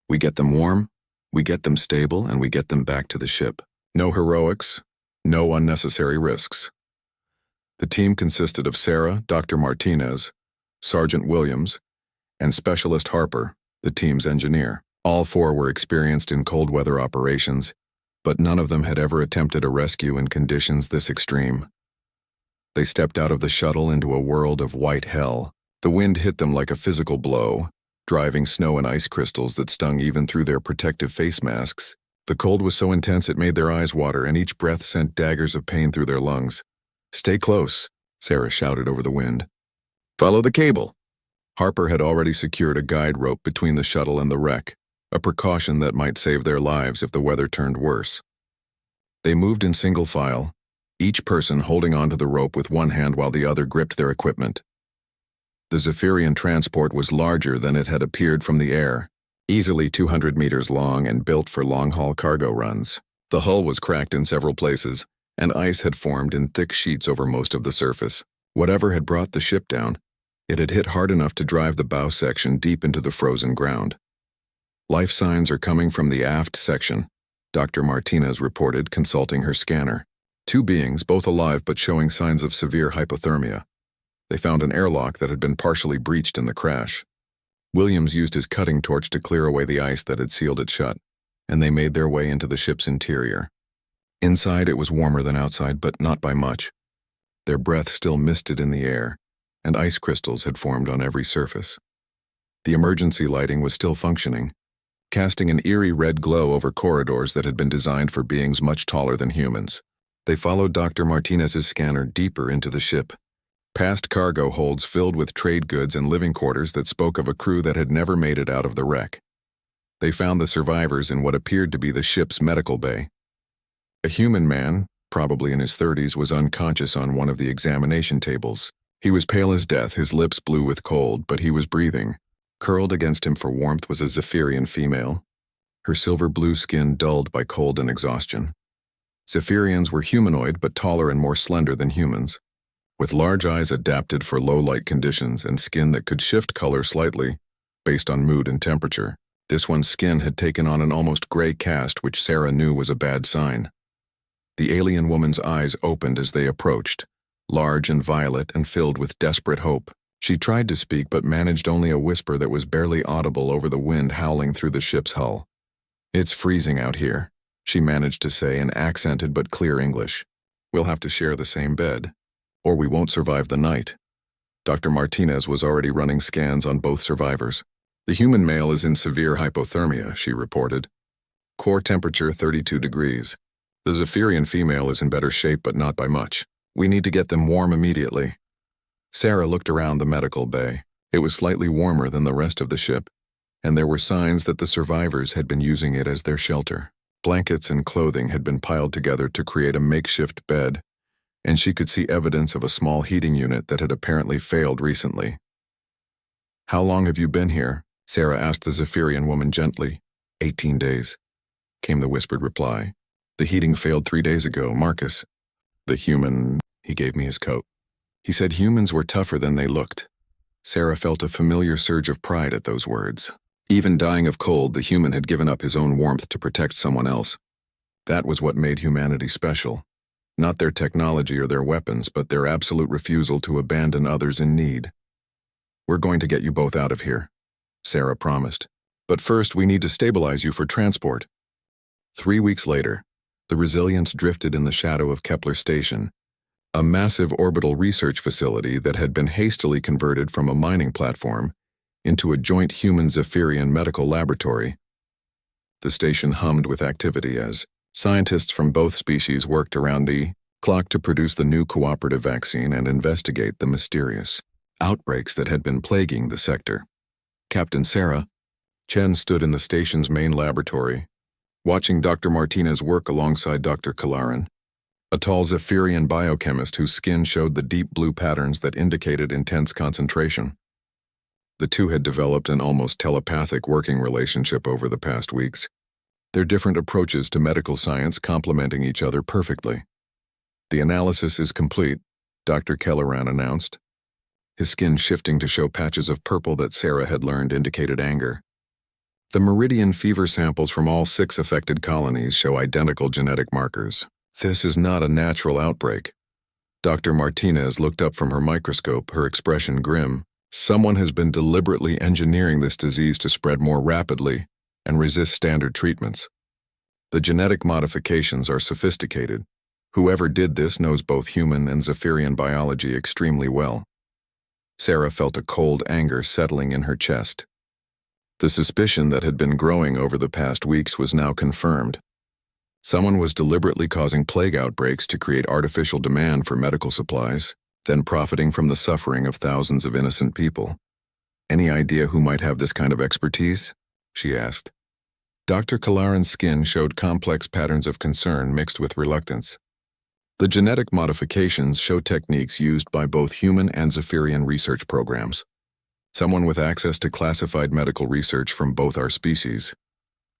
We get them warm, we get them stable, and we get them back to the ship. No heroics, no unnecessary risks." The team consisted of Sarah, Dr. Martinez, Sergeant Williams, and Specialist Harper, the team's engineer. All four were experienced in cold weather operations, but none of them had ever attempted a rescue in conditions this extreme. They stepped out of the shuttle into a world of white hell. The wind hit them like a physical blow, driving snow and ice crystals that stung even through their protective face masks. The cold was so intense it made their eyes water, and each breath sent daggers of pain through their lungs. "Stay close," Sarah shouted over the wind. "Follow the cable." Harper had already secured a guide rope between the shuttle and the wreck, a precaution that might save their lives if the weather turned worse. They moved in single file, each person holding onto the rope with one hand while the other gripped their equipment. The Zephyrian transport was larger than it had appeared from the air, easily 200 meters long and built for long-haul cargo runs. The hull was cracked in several places, and ice had formed in thick sheets over most of the surface. Whatever had brought the ship down, it had hit hard enough to drive the bow section deep into the frozen ground. "Life signs are coming from the aft section," Dr. Martinez reported, consulting her scanner. 2 beings, both alive but showing signs of severe hypothermia. They found an airlock that had been partially breached in the crash. Williams used his cutting torch to clear away the ice that had sealed it shut, and they made their way into the ship's interior. Inside it was warmer than outside, but not by much. Their breath still misted in the air, and ice crystals had formed on every surface. The emergency lighting was still functioning, casting an eerie red glow over corridors that had been designed for beings much taller than humans. They followed Dr. Martinez's scanner deeper into the ship, past cargo holds filled with trade goods and living quarters that spoke of a crew that had never made it out of the wreck. They found the survivors in what appeared to be the ship's medical bay. A human man, probably in his 30s, was unconscious on one of the examination tables. He was pale as death, his lips blue with cold, but he was breathing. Curled against him for warmth was a Zephyrian female, her silver blue skin dulled by cold and exhaustion. Zephyrians were humanoid but taller and more slender than humans, with large eyes adapted for low-light conditions and skin that could shift color slightly based on mood and temperature. This one's skin had taken on an almost gray cast, which Sarah knew was a bad sign. The alien woman's eyes opened as they approached, large and violet and filled with desperate hope. She tried to speak but managed only a whisper that was barely audible over the wind howling through the ship's hull. "It's freezing out here," she managed to say in accented but clear English. "We'll have to share the same bed, or we won't survive the night." Dr. Martinez was already running scans on both survivors. "The human male is in severe hypothermia," she reported. "Core temperature 32 degrees. The Zephyrian female is in better shape but not by much. We need to get them warm immediately." Sarah looked around the medical bay. It was slightly warmer than the rest of the ship, and there were signs that the survivors had been using it as their shelter. Blankets and clothing had been piled together to create a makeshift bed, and she could see evidence of a small heating unit that had apparently failed recently. "How long have you been here?" Sarah asked the Zephyrian woman gently. 18 days, came the whispered reply. "The heating failed 3 days ago, Marcus." "The human," he gave me his coat. He said humans were tougher than they looked. Sarah felt a familiar surge of pride at those words. Even dying of cold, the human had given up his own warmth to protect someone else. That was what made humanity special. Not their technology or their weapons, but their absolute refusal to abandon others in need. "We're going to get you both out of here," Sarah promised. "But first, we need to stabilize you for transport." 3 weeks later, the Resilience drifted in the shadow of Kepler Station, a massive orbital research facility that had been hastily converted from a mining platform into a joint human-Zephyrian medical laboratory. The station hummed with activity as scientists from both species worked around the clock to produce the new cooperative vaccine and investigate the mysterious outbreaks that had been plaguing the sector. Captain Sarah Chen stood in the station's main laboratory, watching Dr. Martinez work alongside Dr. Kalaran, a tall Zephyrian biochemist whose skin showed the deep blue patterns that indicated intense concentration. The two had developed an almost telepathic working relationship over the past weeks, their different approaches to medical science complementing each other perfectly. "The analysis is complete," Dr. Kalaran announced, his skin shifting to show patches of purple that Sarah had learned indicated anger. "The meridian fever samples from all 6 affected colonies show identical genetic markers. This is not a natural outbreak." Dr. Martinez looked up from her microscope, her expression grim. "Someone has been deliberately engineering this disease to spread more rapidly and resist standard treatments. The genetic modifications are sophisticated. Whoever did this knows both human and Zephyrian biology extremely well." Sarah felt a cold anger settling in her chest. The suspicion that had been growing over the past weeks was now confirmed. Someone was deliberately causing plague outbreaks to create artificial demand for medical supplies, then profiting from the suffering of thousands of innocent people. "Any idea who might have this kind of expertise?" she asked. Dr. Kalaran's skin showed complex patterns of concern mixed with reluctance. "The genetic modifications show techniques used by both human and Zephyrian research programs. Someone with access to classified medical research from both our species."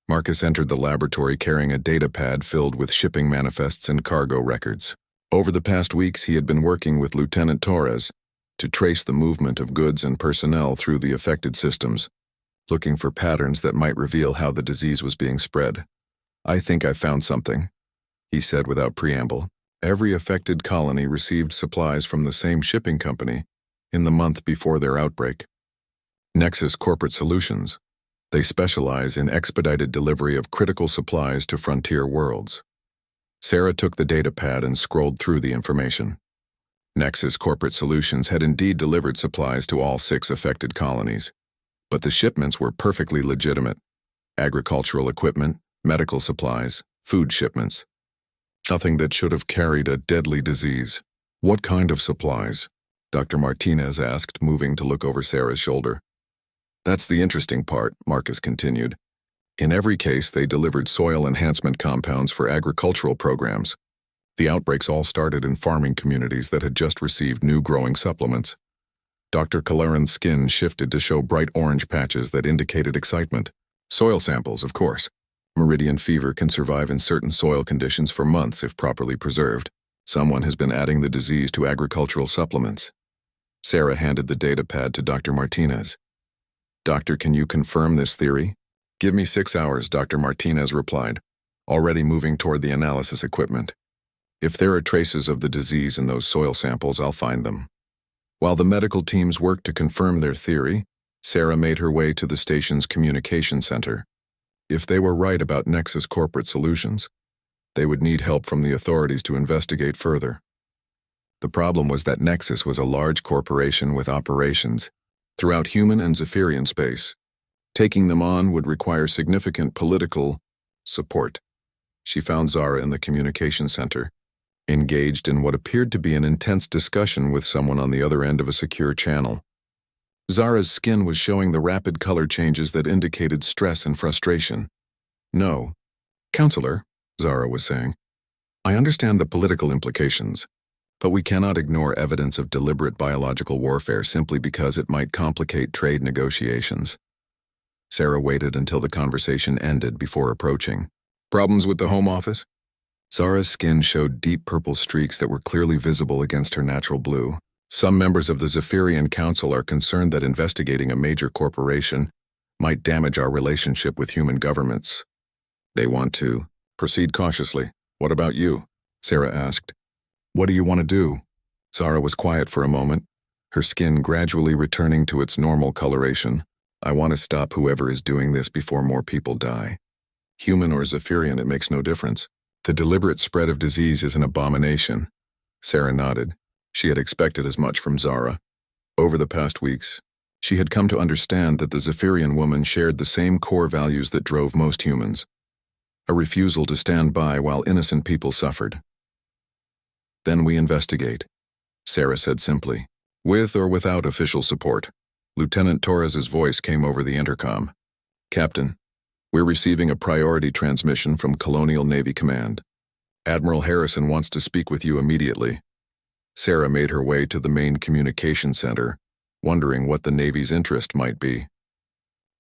Marcus entered the laboratory carrying a data pad filled with shipping manifests and cargo records. Over the past weeks, he had been working with Lieutenant Torres to trace the movement of goods and personnel through the affected systems, looking for patterns that might reveal how the disease was being spread. "I think I found something," he said without preamble. Every affected colony received supplies from the same shipping company in the month before their outbreak. Nexus Corporate Solutions. They specialize in expedited delivery of critical supplies to frontier worlds. Sarah took the data pad and scrolled through the information. Nexus Corporate Solutions had indeed delivered supplies to all 6 affected colonies, but the shipments were perfectly legitimate. Agricultural equipment, medical supplies, food shipments. Nothing that should have carried a deadly disease. "What kind of supplies?" Dr. Martinez asked, moving to look over Sarah's shoulder. "That's the interesting part," Marcus continued. "In every case, they delivered soil enhancement compounds for agricultural programs. The outbreaks all started in farming communities that had just received new growing supplements." Dr. Kalaran's skin shifted to show bright orange patches that indicated excitement. "Soil samples, of course. Meridian fever can survive in certain soil conditions for months if properly preserved. Someone has been adding the disease to agricultural supplements." Sarah handed the data pad to Dr. Martinez. "Doctor, can you confirm this theory?" "Give me 6 hours," Dr. Martinez replied, already moving toward the analysis equipment. "If there are traces of the disease in those soil samples, I'll find them." While the medical teams worked to confirm their theory, Sarah made her way to the station's communication center. If they were right about Nexus Corporate Solutions, they would need help from the authorities to investigate further. The problem was that Nexus was a large corporation with operations throughout human and Zephyrian space. Taking them on would require significant political support. She found Zara in the communication center, engaged in what appeared to be an intense discussion with someone on the other end of a secure channel. Zara's skin was showing the rapid color changes that indicated stress and frustration. "No. Counselor," Zara was saying, "I understand the political implications, but we cannot ignore evidence of deliberate biological warfare simply because it might complicate trade negotiations." Sarah waited until the conversation ended before approaching. "Problems with the Home Office?" Zara's skin showed deep purple streaks that were clearly visible against her natural blue. "Some members of the Zephyrian Council are concerned that investigating a major corporation might damage our relationship with human governments. They want to proceed cautiously. What about you?" Sarah asked, What do you want to do? Zara was quiet for a moment, her skin gradually returning to its normal coloration. I want to stop whoever is doing this before more people die. Human or Zephyrian, it makes no difference. The deliberate spread of disease is an abomination. Sarah nodded. She had expected as much from Zara. Over the past weeks, she had come to understand that the Zephyrian woman shared the same core values that drove most humans. A refusal to stand by while innocent people suffered. Then we investigate, Sarah said simply. With or without official support. Lieutenant Torres's voice came over the intercom. Captain, we're receiving a priority transmission from Colonial Navy Command. Admiral Harrison wants to speak with you immediately. Sarah made her way to the main communication center, wondering what the Navy's interest might be.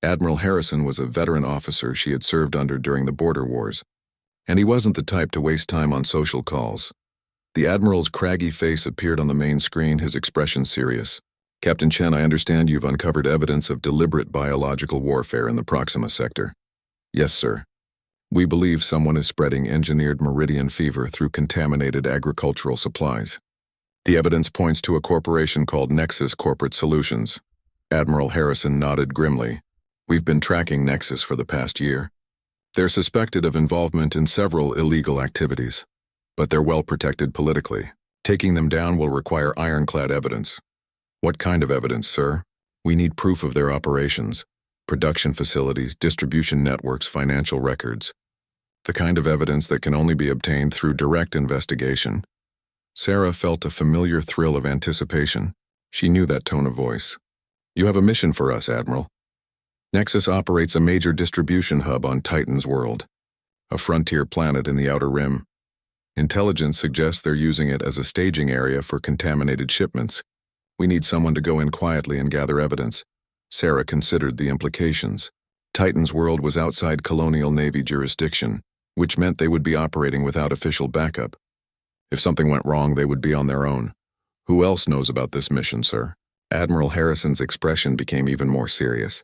Admiral Harrison was a veteran officer she had served under during the border wars, and he wasn't the type to waste time on social calls. The Admiral's craggy face appeared on the main screen, his expression serious. Captain Chen, I understand you've uncovered evidence of deliberate biological warfare in the Proxima sector. Yes, sir. We believe someone is spreading engineered meridian fever through contaminated agricultural supplies. The evidence points to a corporation called Nexus Corporate Solutions. Admiral Harrison nodded grimly. We've been tracking Nexus for the past year. They're suspected of involvement in several illegal activities, but they're well protected politically. Taking them down will require ironclad evidence. What kind of evidence, sir? We need proof of their operations, production facilities, distribution networks, financial records. The kind of evidence that can only be obtained through direct investigation. Sarah felt a familiar thrill of anticipation. She knew that tone of voice. You have a mission for us, Admiral. Nexus operates a major distribution hub on Titan's world, a frontier planet in the Outer Rim. Intelligence suggests they're using it as a staging area for contaminated shipments. We need someone to go in quietly and gather evidence. Sarah considered the implications. Titan's world was outside Colonial Navy jurisdiction, which meant they would be operating without official backup. If something went wrong, they would be on their own. Who else knows about this mission, sir? Admiral Harrison's expression became even more serious.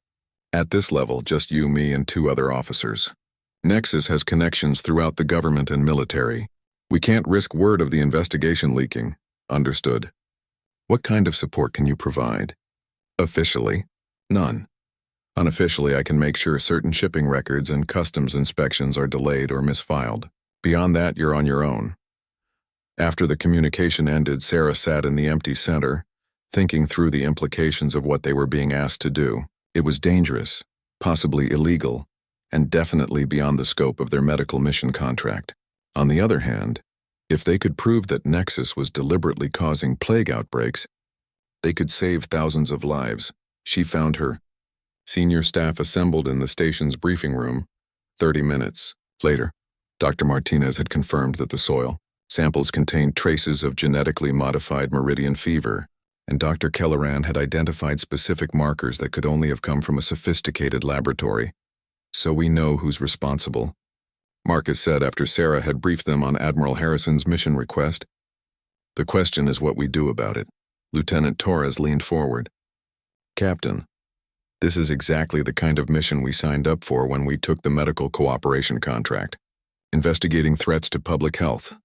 At this level, just you, me, and 2 other officers. Nexus has connections throughout the government and military. We can't risk word of the investigation leaking. Understood. What kind of support can you provide? Officially, none. Unofficially, I can make sure certain shipping records and customs inspections are delayed or misfiled. Beyond that, you're on your own. After the communication ended, Sarah sat in the empty center, thinking through the implications of what they were being asked to do. It was dangerous, possibly illegal, and definitely beyond the scope of their medical mission contract. On the other hand, if they could prove that Nexus was deliberately causing plague outbreaks, they could save thousands of lives. She found her. Senior staff assembled in the station's briefing room. 30 minutes later, Dr. Martinez had confirmed that the soil samples contained traces of genetically modified meridian fever, and Dr. Kelleran had identified specific markers that could only have come from a sophisticated laboratory. So we know who's responsible, Marcus said after Sarah had briefed them on Admiral Harrison's mission request. The question is what we do about it. Lieutenant Torres leaned forward. Captain, this is exactly the kind of mission we signed up for when we took the medical cooperation contract. Investigating threats to public health.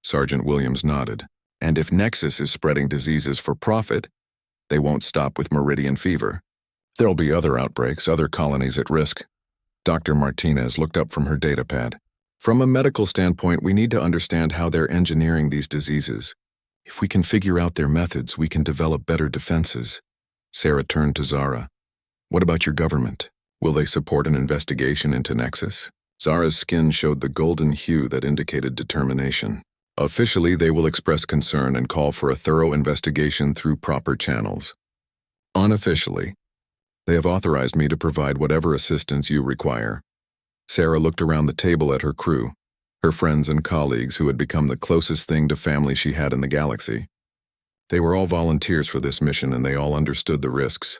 Sergeant Williams nodded. And if Nexus is spreading diseases for profit, they won't stop with meridian fever. There'll be other outbreaks, other colonies at risk. Dr. Martinez looked up from her datapad. From a medical standpoint, we need to understand how they're engineering these diseases. If we can figure out their methods, we can develop better defenses. Sarah turned to Zara. What about your government? Will they support an investigation into Nexus? Zara's skin showed the golden hue that indicated determination. Officially, they will express concern and call for a thorough investigation through proper channels. Unofficially, they have authorized me to provide whatever assistance you require. Sarah looked around the table at her crew, her friends and colleagues who had become the closest thing to family she had in the galaxy. They were all volunteers for this mission and they all understood the risks.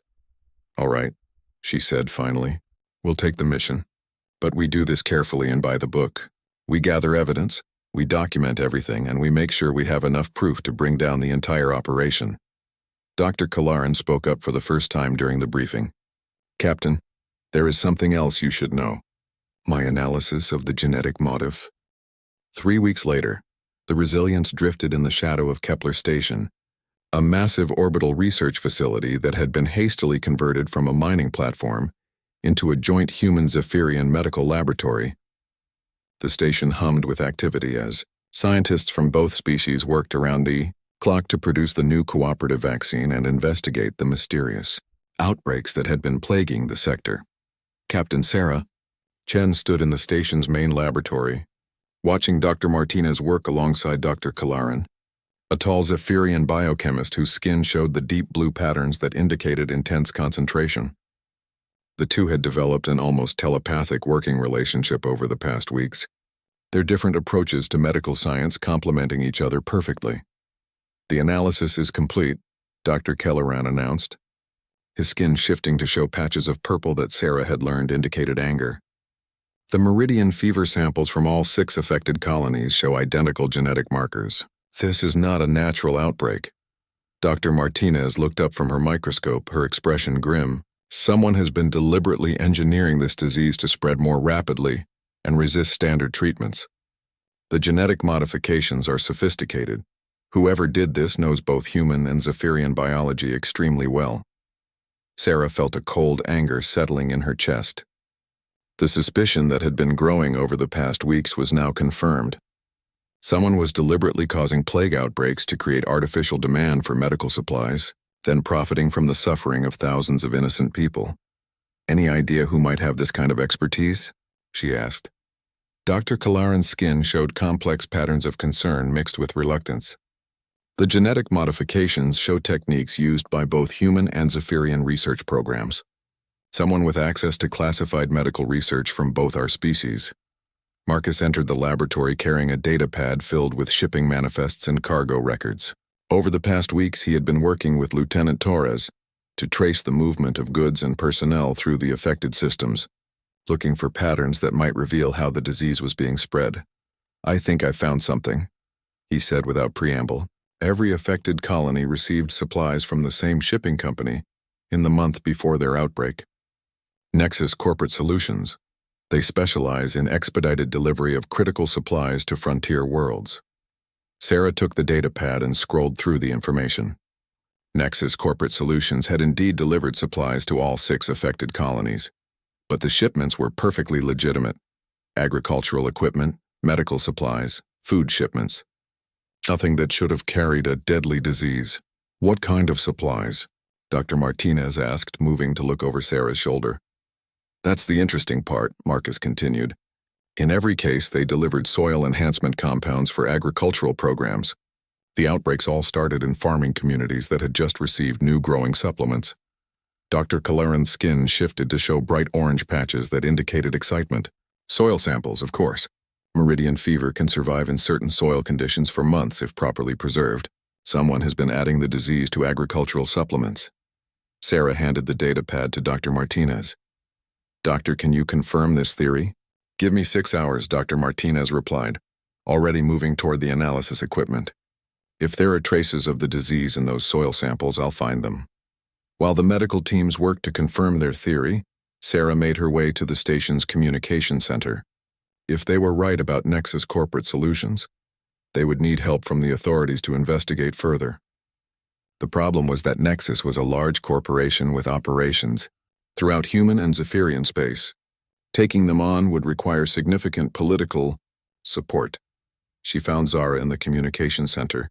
All right, she said finally. We'll take the mission. But we do this carefully and by the book. We gather evidence, we document everything, and we make sure we have enough proof to bring down the entire operation. Dr. Kalaran spoke up for the first time during the briefing. Captain, there is something else you should know. My analysis of the genetic motif. 3 weeks later, The Resilience drifted in the shadow of Kepler Station, a massive orbital research facility that had been hastily converted from a mining platform into a joint human-Zephyrian medical laboratory. The station hummed with activity as scientists from both species worked around the clock to produce the new cooperative vaccine and investigate the mysterious outbreaks that had been plaguing the sector. Captain Sarah Chen stood in the station's main laboratory, watching Dr. Martinez work alongside Dr. Kalaran, a tall Zephyrian biochemist whose skin showed the deep blue patterns that indicated intense concentration. The two had developed an almost telepathic working relationship over the past weeks, their different approaches to medical science complementing each other perfectly. "The analysis is complete," Dr. Kelleran announced, his skin shifting to show patches of purple that Sarah had learned indicated anger. "The meridian fever samples from all 6 affected colonies show identical genetic markers. This is not a natural outbreak." Dr. Martinez looked up from her microscope, her expression grim. "Someone has been deliberately engineering this disease to spread more rapidly and resist standard treatments. The genetic modifications are sophisticated. Whoever did this knows both human and Zephyrian biology extremely well." Sarah felt a cold anger settling in her chest. The suspicion that had been growing over the past weeks was now confirmed. Someone was deliberately causing plague outbreaks to create artificial demand for medical supplies, then profiting from the suffering of thousands of innocent people. "Any idea who might have this kind of expertise?" she asked. Dr. Kalaran's skin showed complex patterns of concern mixed with reluctance. "The genetic modifications show techniques used by both human and Zephyrian research programs. Someone with access to classified medical research from both our species." Marcus entered the laboratory carrying a data pad filled with shipping manifests and cargo records. Over the past weeks, he had been working with Lieutenant Torres to trace the movement of goods and personnel through the affected systems, looking for patterns that might reveal how the disease was being spread. "I think I found something," he said without preamble. Every affected colony received supplies from the same shipping company in the month before their outbreak. Nexus Corporate Solutions. They specialize in expedited delivery of critical supplies to frontier worlds. Sarah took the data pad and scrolled through the information. Nexus Corporate Solutions had indeed delivered supplies to all 6 affected colonies, but the shipments were perfectly legitimate. Agricultural equipment, medical supplies, food shipments. Nothing that should have carried a deadly disease. "What kind of supplies?" Dr. Martinez asked, moving to look over Sarah's shoulder. "That's the interesting part," Marcus continued. "In every case, they delivered soil enhancement compounds for agricultural programs. The outbreaks all started in farming communities that had just received new growing supplements." Dr. Kalaran's skin shifted to show bright orange patches that indicated excitement. "Soil samples, of course. Meridian fever can survive in certain soil conditions for months if properly preserved. Someone has been adding the disease to agricultural supplements." Sarah handed the data pad to Dr. Martinez. "Doctor, can you confirm this theory?" "Give me 6 hours," Dr. Martinez replied, already moving toward the analysis equipment. "If there are traces of the disease in those soil samples, I'll find them." While the medical teams worked to confirm their theory, Sarah made her way to the station's communication center. If they were right about Nexus Corporate Solutions, they would need help from the authorities to investigate further. The problem was that Nexus was a large corporation with operations throughout human and Zephyrian space. Taking them on would require significant political support. She found Zara in the communication center,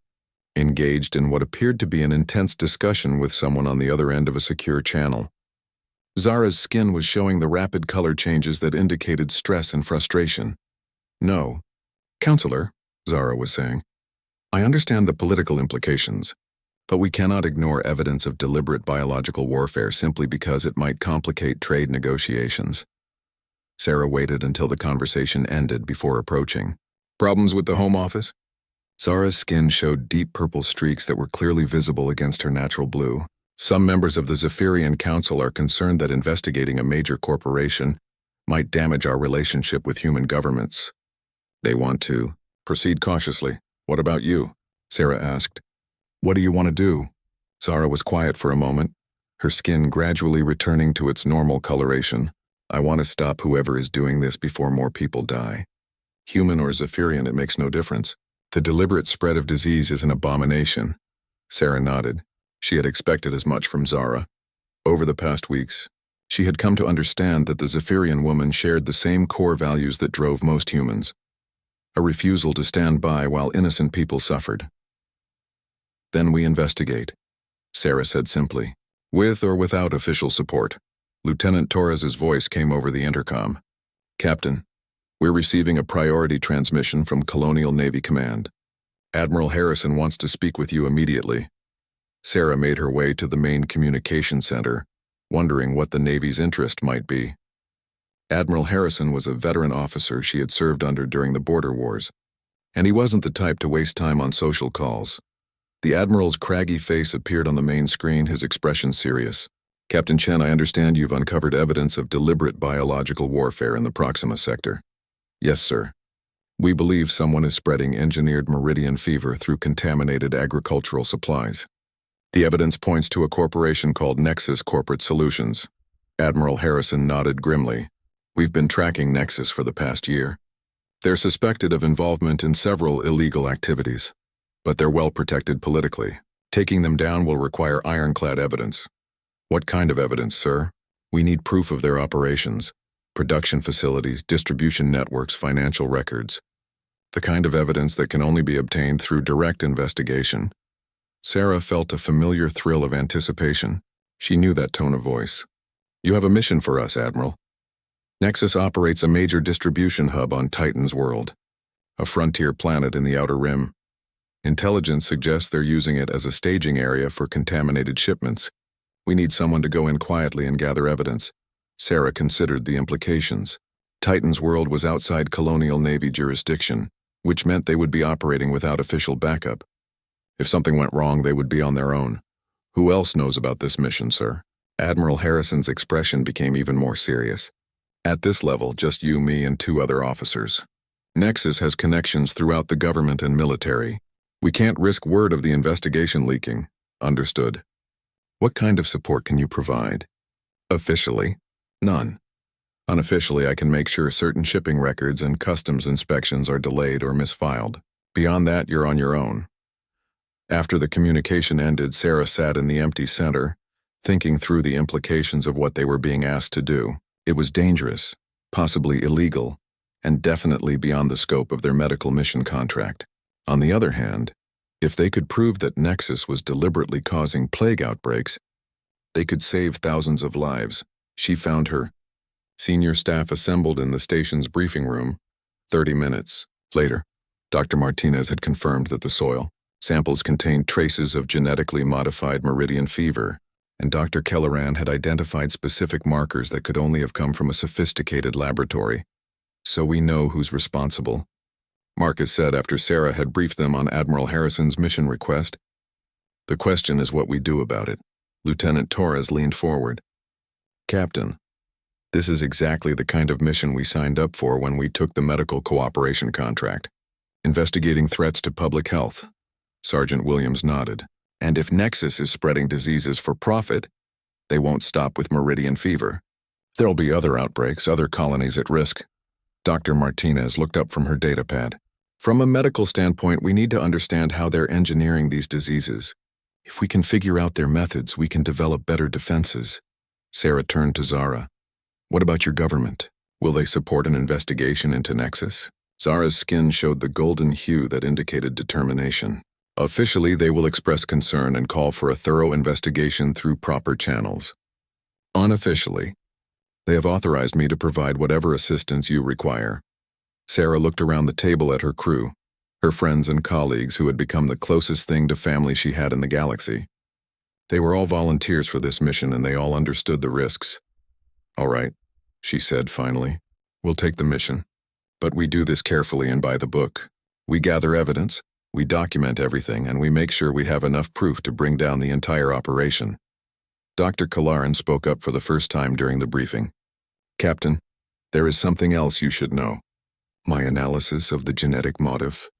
engaged in what appeared to be an intense discussion with someone on the other end of a secure channel. Zara's skin was showing the rapid color changes that indicated stress and frustration. "No, Counselor," Zara was saying, "I understand the political implications, but we cannot ignore evidence of deliberate biological warfare simply because it might complicate trade negotiations." Sarah waited until the conversation ended before approaching. "Problems with the Home Office?" Zara's skin showed deep purple streaks that were clearly visible against her natural blue. "Some members of the Zephyrian Council are concerned that investigating a major corporation might damage our relationship with human governments. They want to proceed cautiously." "What about you?" Sarah asked. "What do you want to do?" Zara was quiet for a moment, her skin gradually returning to its normal coloration. "I want to stop whoever is doing this before more people die. Human or Zephyrian, it makes no difference. The deliberate spread of disease is an abomination. Sarah nodded. She had expected as much from Zara. Over the past weeks, she had come to understand that the Zephyrian woman shared the same core values that drove most humans. A refusal to stand by while innocent people suffered. Then we investigate, Sarah said simply. With or without official support. Lieutenant Torres's voice came over the intercom. Captain, we're receiving a priority transmission from Colonial Navy Command. Admiral Harrison wants to speak with you immediately. Sarah made her way to the main communication center, wondering what the Navy's interest might be. Admiral Harrison was a veteran officer she had served under during the border wars, and he wasn't the type to waste time on social calls. The Admiral's craggy face appeared on the main screen, his expression serious. Captain Chen, I understand you've uncovered evidence of deliberate biological warfare in the Proxima sector. Yes, sir. We believe someone is spreading engineered meridian fever through contaminated agricultural supplies. The evidence points to a corporation called Nexus Corporate Solutions. Admiral Harrison nodded grimly. We've been tracking Nexus for the past year. They're suspected of involvement in several illegal activities, but they're well protected politically. Taking them down will require ironclad evidence. What kind of evidence, sir? We need proof of their operations, production facilities, distribution networks, financial records. The kind of evidence that can only be obtained through direct investigation. Sarah felt a familiar thrill of anticipation. She knew that tone of voice. You have a mission for us, Admiral. Nexus operates a major distribution hub on Titan's world, a frontier planet in the Outer Rim. Intelligence suggests they're using it as a staging area for contaminated shipments. We need someone to go in quietly and gather evidence. Sarah considered the implications. Titan's world was outside Colonial Navy jurisdiction, which meant they would be operating without official backup. If something went wrong, they would be on their own. Who else knows about this mission, sir? Admiral Harrison's expression became even more serious. At this level, just you, me, and 2 other officers. Nexus has connections throughout the government and military. We can't risk word of the investigation leaking. Understood. What kind of support can you provide? Officially, none. Unofficially, I can make sure certain shipping records and customs inspections are delayed or misfiled. Beyond that, you're on your own. After the communication ended, Sarah sat in the empty center, thinking through the implications of what they were being asked to do. It was dangerous, possibly illegal, and definitely beyond the scope of their medical mission contract. On the other hand, if they could prove that Nexus was deliberately causing plague outbreaks, they could save thousands of lives. She found her. Senior staff assembled in the station's briefing room. 30 minutes later, Dr. Martinez had confirmed that the soil samples contained traces of genetically modified meridian fever, and Dr. Kelleran had identified specific markers that could only have come from a sophisticated laboratory. So we know who's responsible, Marcus said after Sarah had briefed them on Admiral Harrison's mission request. The question is what we do about it. Lieutenant Torres leaned forward. Captain, this is exactly the kind of mission we signed up for when we took the medical cooperation contract. Investigating threats to public health. Sergeant Williams nodded. And if Nexus is spreading diseases for profit, they won't stop with meridian fever. There'll be other outbreaks, other colonies at risk. Dr. Martinez looked up from her datapad. From a medical standpoint, we need to understand how they're engineering these diseases. If we can figure out their methods, we can develop better defenses. Sarah turned to Zara. What about your government? Will they support an investigation into Nexus? Zara's skin showed the golden hue that indicated determination. Officially, they will express concern and call for a thorough investigation through proper channels. Unofficially, they have authorized me to provide whatever assistance you require. Sarah looked around the table at her crew, her friends and colleagues who had become the closest thing to family she had in the galaxy. They were all volunteers for this mission and they all understood the risks. All right, she said finally. We'll take the mission. But we do this carefully and by the book. We gather evidence, we document everything, and we make sure we have enough proof to bring down the entire operation. Dr. Kalaran spoke up for the first time during the briefing. Captain, there is something else you should know. My analysis of the genetic motif.